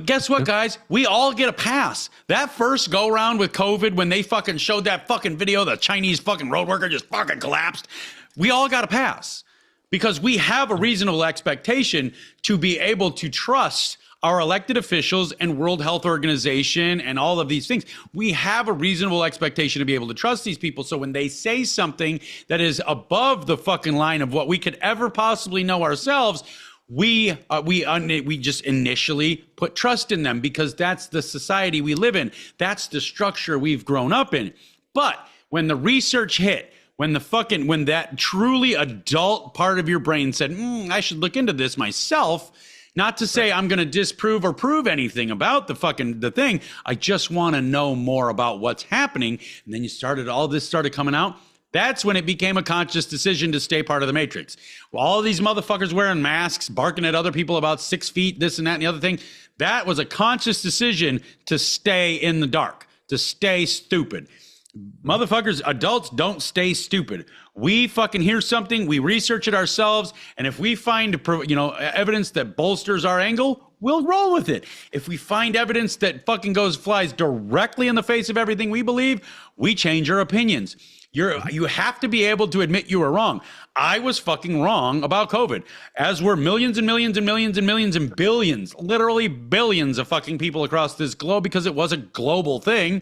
Guess what, guys? We all get a pass. That first go round with COVID, when they fucking showed that fucking video, the Chinese fucking road worker just fucking collapsed. We all got a pass because we have a reasonable expectation to be able to trust our elected officials and World Health Organization and all of these things. We have a reasonable expectation to be able to trust these people. So when they say something that is above the fucking line of what we could ever possibly know ourselves, we just initially put trust in them because that's the society we live in. That's the structure we've grown up in. But when the research hit, when that truly adult part of your brain said, I should look into this myself. Not to say I'm going to disprove or prove anything about the thing. I just want to know more about what's happening. And then all this started coming out. That's when it became a conscious decision to stay part of the Matrix. Well, all these motherfuckers wearing masks, barking at other people about 6 feet, this and that and the other thing. That was a conscious decision to stay in the dark, to stay stupid. Motherfuckers, adults don't stay stupid. We fucking hear something, we research it ourselves, and if we find evidence that bolsters our angle, we'll roll with it. If we find evidence that fucking flies directly in the face of everything we believe, we change our opinions. You have to be able to admit you were wrong. I was fucking wrong about COVID, as were millions and millions and millions and millions and billions, literally billions of fucking people across this globe, because it was a global thing.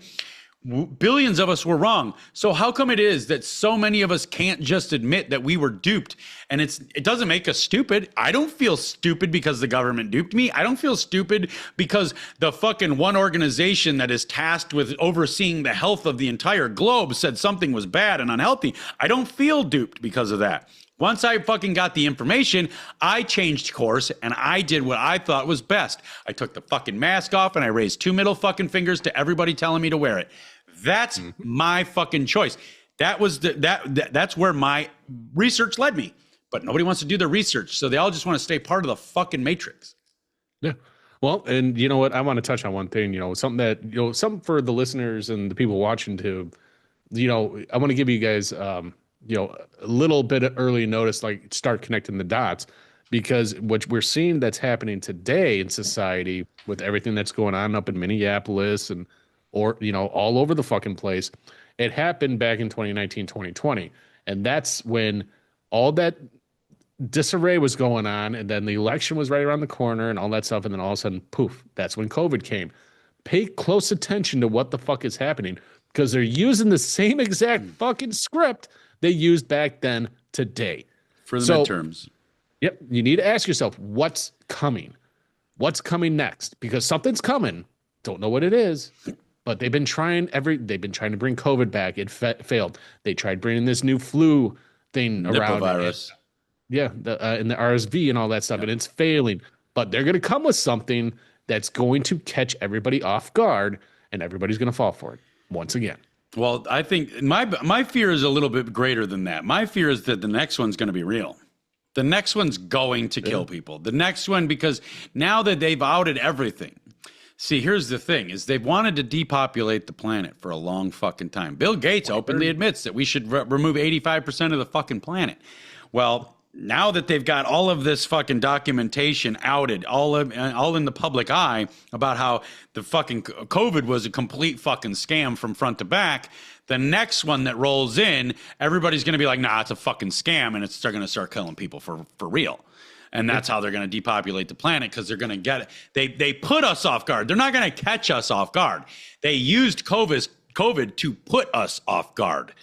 Billions of us were wrong. So how come it is that so many of us can't just admit that we were duped? And it doesn't make us stupid. I don't feel stupid because the government duped me. I don't feel stupid because the fucking one organization that is tasked with overseeing the health of the entire globe said something was bad and unhealthy. I don't feel duped because of that. Once I fucking got the information, I changed course and I did what I thought was best. I took the fucking mask off and I raised 2 middle fucking fingers to everybody telling me to wear it. That's my fucking choice. That's where my research led me. But nobody wants to do their research, so they all just want to stay part of the fucking Matrix. Yeah. Well, and you know what? I want to touch on one thing, something that, something for the listeners and the people watching to, I want to give you guys, a little bit of early notice, like start connecting the dots, because what we're seeing that's happening today in society with everything that's going on up in Minneapolis and, all over the fucking place, it happened back in 2019, 2020. And that's when all that disarray was going on, and then the election was right around the corner and all that stuff, and then all of a sudden, poof, that's when COVID came. Pay close attention to what the fuck is happening, because they're using the same exact fucking script they used back then today. For the midterms. Yep. You need to ask yourself, what's coming? What's coming next? Because something's coming. Don't know what it is, but they've been trying to bring COVID back. It failed. They tried bringing this new flu thing around. Virus. Yeah. And the RSV and all that stuff, and it's failing. But they're going to come with something that's going to catch everybody off guard, and everybody's going to fall for it once again. Well, I think my fear is a little bit greater than that. My fear is that the next one's going to be real. The next one's going to kill people. The next one, because now that they've outed everything. See, here's the thing, is they've wanted to depopulate the planet for a long fucking time. Bill Gates openly admits that we should remove 85% of the fucking planet. Well, now that they've got all of this fucking documentation outed, all in the public eye about how the fucking COVID was a complete fucking scam from front to back, the next one that rolls in, everybody's going to be like, nah, it's a fucking scam, and they're going to start killing people for real. And that's how they're going to depopulate the planet, because they're going to get it. They put us off guard. They're not going to catch us off guard. They used COVID to put us off guard.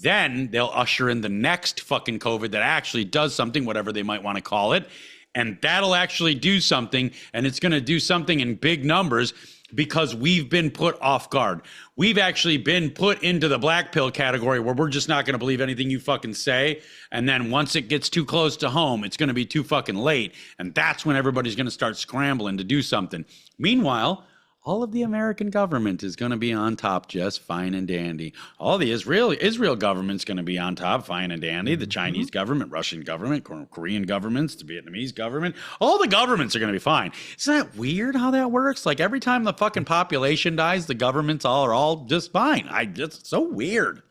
Then they'll usher in the next fucking COVID that actually does something, whatever they might want to call it. And that'll actually do something. And it's going to do something in big numbers, because we've been put off guard. We've actually been put into the black pill category, where we're just not going to believe anything you fucking say. And then once it gets too close to home, it's going to be too fucking late. And that's when everybody's going to start scrambling to do something. Meanwhile, all of the American government is going to be on top just fine and dandy. All the Israel government's going to be on top fine and dandy. The Chinese government, Russian government, Korean governments, the Vietnamese government, all the governments are going to be fine. Isn't that weird how that works? Like every time the fucking population dies, the governments are all just fine. It's so weird.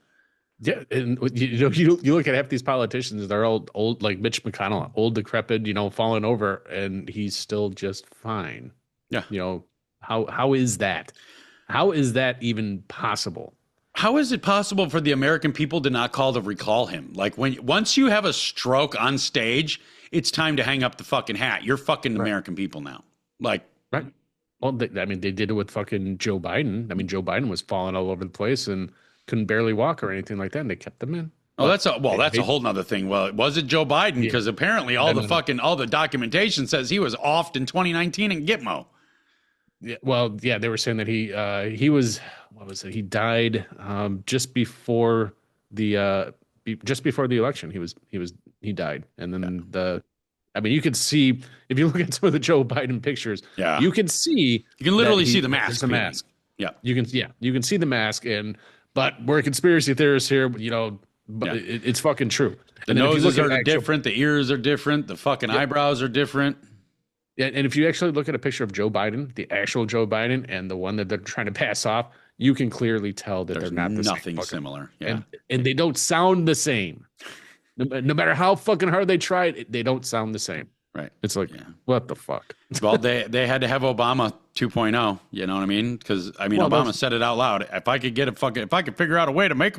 Yeah, and you look at half these politicians, they're old like Mitch McConnell, old, decrepit, falling over, and he's still just fine. Yeah. How is that? How is that even possible? How is it possible for the American people to not call to recall him? Like once you have a stroke on stage, it's time to hang up the fucking hat. You're fucking American people now. Like, right. Well, they did it with fucking Joe Biden. I mean, Joe Biden was falling all over the place and couldn't barely walk or anything like that, and they kept him in. Oh, that's a whole nother thing. Well, was it Joe Biden? Because apparently all the documentation says he was offed in 2019 in Gitmo. Yeah, well, yeah, they were saying that he was, what was it? He died just before the election. He died, and then you could see, if you look at some of the Joe Biden pictures, you can literally see the mask. The mask. Yeah, you can see the mask, but we're conspiracy theorists here. But it's fucking true. The noses are different, the ears are different, the fucking eyebrows are different. Yeah, and if you actually look at a picture of Joe Biden, the actual Joe Biden, and the one that they're trying to pass off, you can clearly tell that they're not the same. Nothing similar. Yeah. And they don't sound the same. No matter how fucking hard they try it, they don't sound the same. Right. It's like, what the fuck? Well, they had to have Obama 2.0. You know what I mean? Because Obama said it out loud. If I could figure out a way to make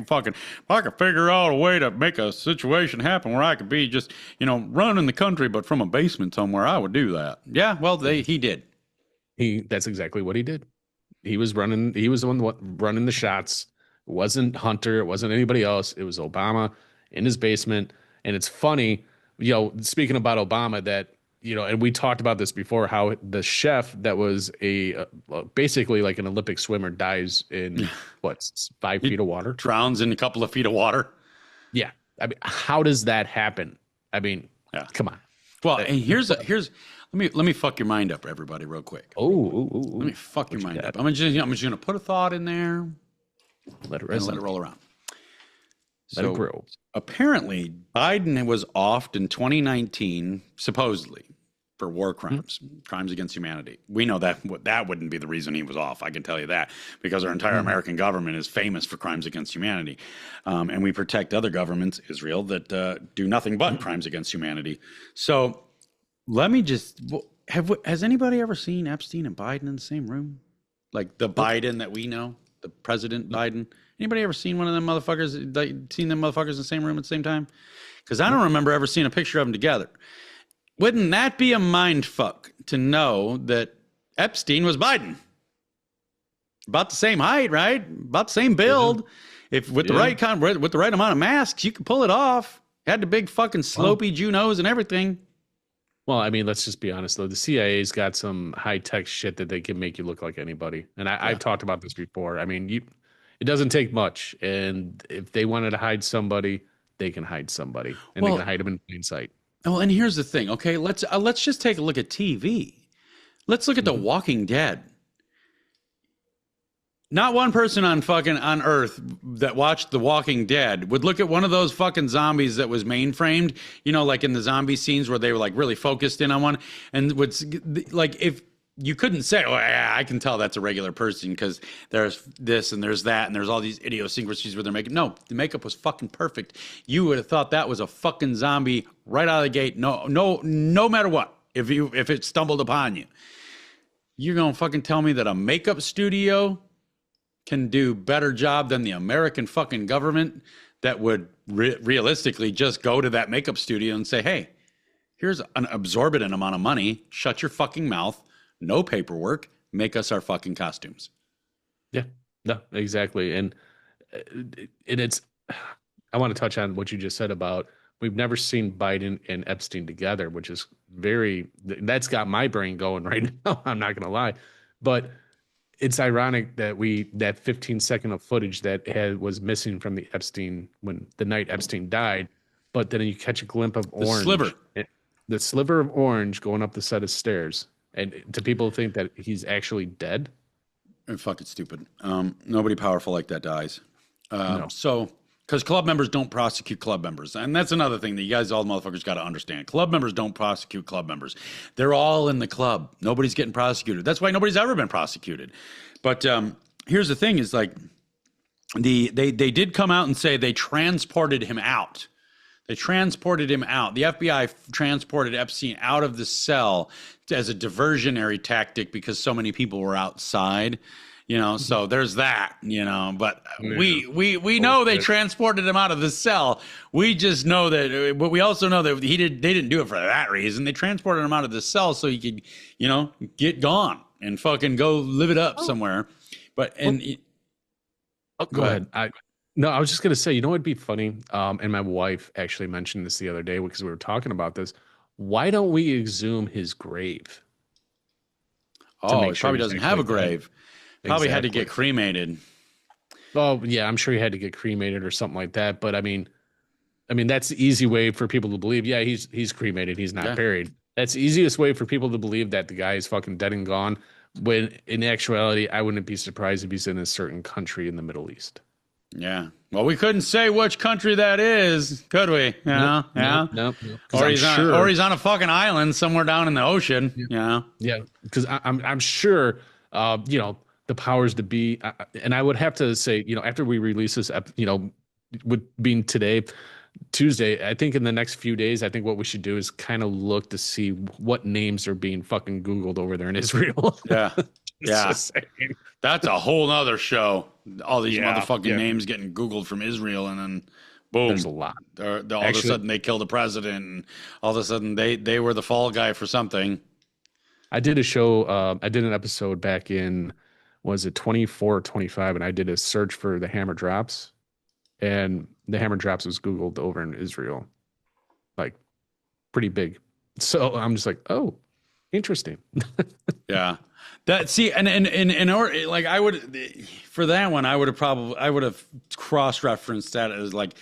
a situation happen where I could be just, running the country, but from a basement somewhere, I would do that. Yeah. Well, he did. That's exactly what he did. He was running. He was the one running the shots. It wasn't Hunter. It wasn't anybody else. It was Obama in his basement. And it's funny, speaking about Obama, that, and we talked about this before, how the chef that was basically like an Olympic swimmer dies in 5 feet of water, drowns in a couple of feet of water. Yeah. I mean, how does that happen? I mean, come on. Well, and here's let me fuck your mind up, everybody, real quick. Let me fuck your mind up. I'm just gonna put a thought in there. Let it roll around. Let it grow. Apparently, Biden was offed in 2019, supposedly, for war crimes, crimes against humanity. We know that wouldn't be the reason he was off. I can tell you that, because our entire American government is famous for crimes against humanity. And we protect other governments, Israel, that do nothing but crimes against humanity. So let me just, has anybody ever seen Epstein and Biden in the same room? Like the Biden that we know, the President Biden? Anybody ever seen one of them motherfuckers? Like, seen them motherfuckers in the same room at the same time? Because I don't remember ever seeing a picture of them together. Wouldn't that be a mind fuck to know that Epstein was Biden? About the same height, right? About the same build. If with the right with the right amount of masks, you could pull it off. Had the big fucking slopey Jew nose and everything. Well, I mean, let's just be honest, though. The CIA's got some high-tech shit that they can make you look like anybody. And I've talked about this before. I mean, it doesn't take much. And if they wanted to hide somebody, they can hide somebody. And they can hide them in plain sight. Well, and here's the thing, okay? Let's just take a look at TV. Let's look at The Walking Dead. Not one person on Earth that watched The Walking Dead would look at one of those fucking zombies that was mainframed, you know, like in the zombie scenes where they were like really focused in on one, and would like, if you couldn't say, oh yeah, I can tell that's a regular person because there's this and there's that and there's all these idiosyncrasies where they're making. No, the makeup was fucking perfect. You would have thought that was a fucking zombie right out of the gate. No matter what, if it stumbled upon you, you're gonna fucking tell me that a makeup studio can do better job than the American fucking government that would realistically just go to that makeup studio and say, hey, here's an absorbent amount of money. Shut your fucking mouth. No paperwork. Make us our fucking costumes. Yeah, no, exactly. And it's, I want to touch on what you just said about we've never seen Biden and Epstein together, which is that's got my brain going right now. I'm not going to lie. But it's ironic that that 15-second of footage that was missing from the night Epstein died, but then you catch a glimpse of orange. The sliver of orange going up the set of stairs. And do people think that he's actually dead? It's fucking stupid. Nobody powerful like that dies. No. So, because club members don't prosecute club members. And that's another thing that you guys, all motherfuckers, got to understand. Club members don't prosecute club members. They're all in the club. Nobody's getting prosecuted. That's why nobody's ever been prosecuted. But here's the thing is like, they did come out and say they transported him out. They transported him out. The FBI transported Epstein out of the cell as a diversionary tactic because so many people were outside. You know, so there's that, you know, but we know they transported him out of the cell. We just know that, but we also know that they didn't do it for that reason. They transported him out of the cell so he could, you know, get gone and fucking go live it up somewhere. But, go ahead. I was just going to say, you know, it'd be funny. And my wife actually mentioned this the other day because we were talking about this. Why don't we exhume his grave? Oh, he probably doesn't have a grave. Probably had to get cremated. Oh, yeah, I'm sure he had to get cremated or something like that. But I mean, that's the easy way for people to believe. Yeah, he's cremated. He's not buried. That's the easiest way for people to believe that the guy is fucking dead and gone. When in actuality, I wouldn't be surprised if he's in a certain country in the Middle East. Yeah. Well, we couldn't say which country that is, could we? Yeah. No. Or he's on a fucking island somewhere down in the ocean. Yeah. Yeah. Because I'm sure, you know, the powers to be, and I would have to say, you know, after we release this, you know, with being today, Tuesday, I think in the next few days, I think what we should do is kind of look to see what names are being fucking Googled over there in Israel. Yeah. Yeah. That's a whole nother show. All these motherfucking names getting Googled from Israel, and then boom. There's a lot. All of a sudden they killed the president, and all of a sudden they were the fall guy for something. I did a show, I did an episode back in, was it 24 or 25, and I did a search for the hammer drops, and the hammer drops was Googled over in Israel, like pretty big. So I'm just like, oh, interesting. Yeah. That like I would, for that one, I would have cross-referenced that as like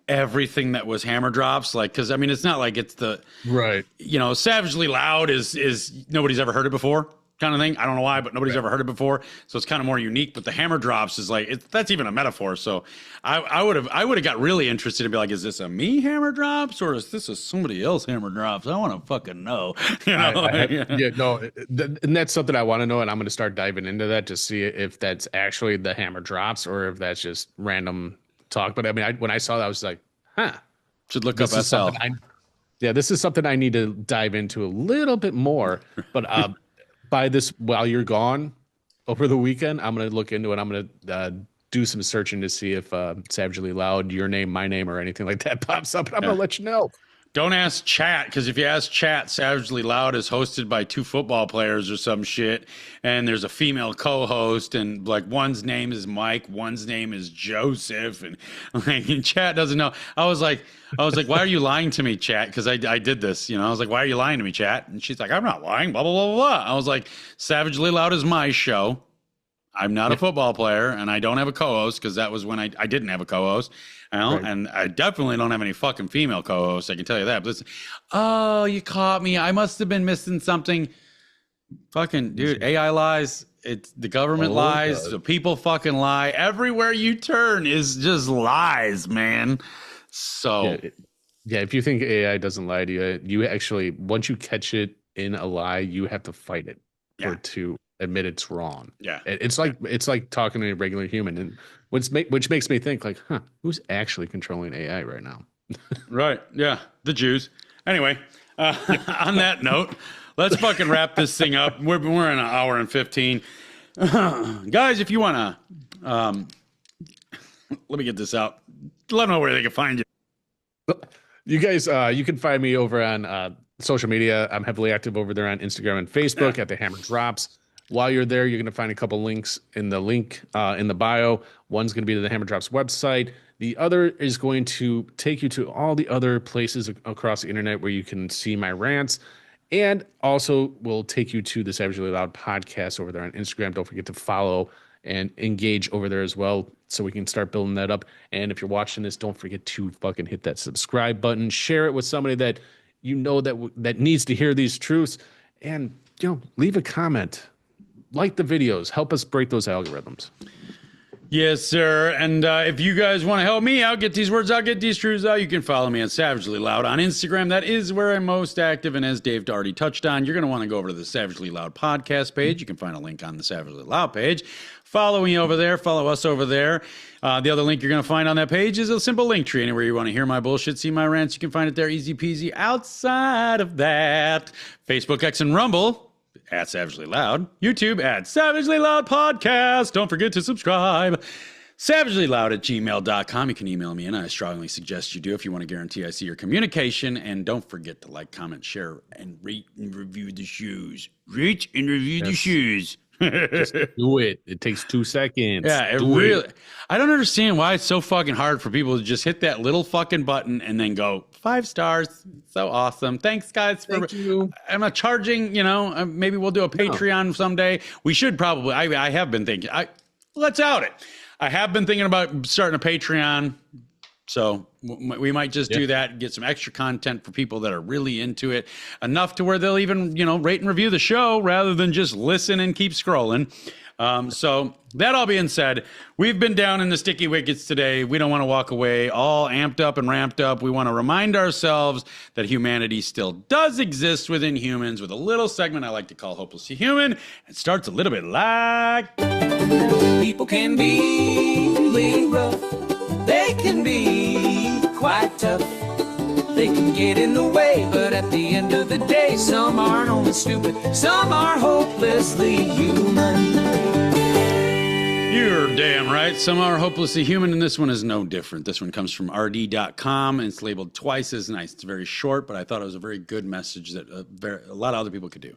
everything that was hammer drops, like, because I mean it's not like it's the right, you know, Savagely Loud is nobody's ever heard it before kind of thing. I don't know why, but nobody's ever heard it before, so it's kind of more unique. But the hammer drops is like that's even a metaphor. So I would have got really interested and be like, is this a me hammer drops or is this a somebody else hammer drops? I want to fucking know. You know? And that's something I want to know, and I'm going to start diving into that to see if that's actually the hammer drops or if that's just random talk. But I mean, when I saw that, I was like, huh. Should look up SL. This is something I need to dive into a little bit more. But while you're gone over the weekend, I'm going to look into it. I'm going to do some searching to see if SavagelyLOUD, your name, my name, or anything like that pops up. And I'm going to let you know. Don't ask chat, because if you ask chat, SavagelyLOUD is hosted by 2 football players or some shit, and there's a female co-host, and like one's name is Mike, one's name is Joseph, and like chat doesn't know. I was like, why are you lying to me, chat? Because I did this, I was like, why are you lying to me, chat? And she's like, I'm not lying, blah blah blah blah. I was like, SavagelyLOUD is my show. I'm not a football player, and I don't have a co-host, because that was when I didn't have a co-host. Right. And I definitely don't have any fucking female co-hosts, I can tell you that. But listen, oh, you caught me. I must have been missing something. Fucking, dude, AI lies. It's the government lies. God. The people fucking lie. Everywhere you turn is just lies, man. So. Yeah, if you think AI doesn't lie to you, you actually, once you catch it in a lie, you have to fight it for it to admit it's wrong. Yeah. It's like talking to a regular human. And which makes me think like, who's actually controlling AI right now? Right. Yeah. The Jews. Anyway, on that note, let's fucking wrap this thing up. We're in an hour and 15. Guys, if you want to, let me get this out. Let them know where they can find you. You guys, you can find me over on social media. I'm heavily active over there on Instagram and Facebook at the Hammer Drops. While you're there, you're going to find a couple links in the in the bio. One's going to be to the Hammer Drops website. The other is going to take you to all the other places across the internet where you can see my rants, and also will take you to the SavagelyLOUD podcast over there on Instagram. Don't forget to follow and engage over there as well, so we can start building that up. And if you're watching this, don't forget to fucking hit that subscribe button. Share it with somebody that you know that needs to hear these truths, and leave a comment. Like the videos. Help us break those algorithms. Yes, sir. And if you guys want to help me out, get these words out, get these truths out, you can follow me at SavagelyLOUD on Instagram. That is where I'm most active. And as Dave already touched on, you're going to want to go over to the SavagelyLOUD podcast page. You can find a link on the SavagelyLOUD page. Follow me over there. Follow us over there. The other link you're going to find on that page is a simple link tree. Anywhere you want to hear my bullshit, see my rants, you can find it there. Easy peasy. Outside of that, Facebook, X, and Rumble at SavagelyLOUD, YouTube at SavagelyLOUD Podcast. Don't forget to subscribe. SavagelyLOUD at gmail.com. You can email me, and I strongly suggest you do if you want to guarantee I see your communication. And don't forget to like, comment, share, and rate and review the shoes. Rate and review the shoes. Just do it. It takes 2 seconds. Yeah, it really. I don't understand why it's so fucking hard for people to just hit that little fucking button and then go 5 stars. So awesome. Thanks, guys. Thank you. I'm not charging. Maybe we'll do a Patreon someday. We should probably. I have been thinking. Let's out it. I have been thinking about starting a Patreon. So we might just do that and get some extra content for people that are really into it, enough to where they'll even, rate and review the show rather than just listen and keep scrolling. So that all being said, we've been down in the sticky wickets today. We don't want to walk away all amped up and ramped up. We want to remind ourselves that humanity still does exist within humans, with a little segment I like to call Hopelessly Human. It starts a little bit like... People can be really rough. They can be quite tough. They can get in the way, but at the end of the day, some aren't only stupid, some are hopelessly human. You're damn right. Some are hopelessly human, and this one is no different. This one comes from rd.com, and it's labeled twice as nice. It's very short, but I thought it was a very good message that a lot of other people could do.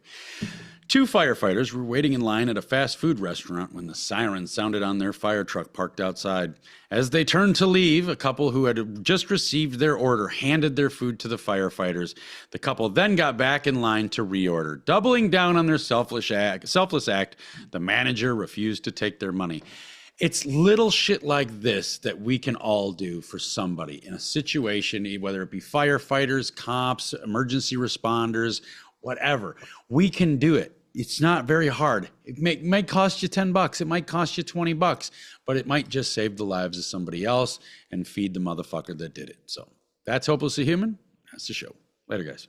2 firefighters were waiting in line at a fast food restaurant when the siren sounded on their fire truck parked outside. As they turned to leave, a couple who had just received their order handed their food to the firefighters. The couple then got back in line to reorder. Doubling down on their selfless act, the manager refused to take their money. It's little shit like this that we can all do for somebody in a situation, whether it be firefighters, cops, emergency responders, whatever. We can do it. It's not very hard. It might cost you $10. It might cost you $20, but it might just save the lives of somebody else and feed the motherfucker that did it. So that's Hopelessly Human. That's the show. Later, guys.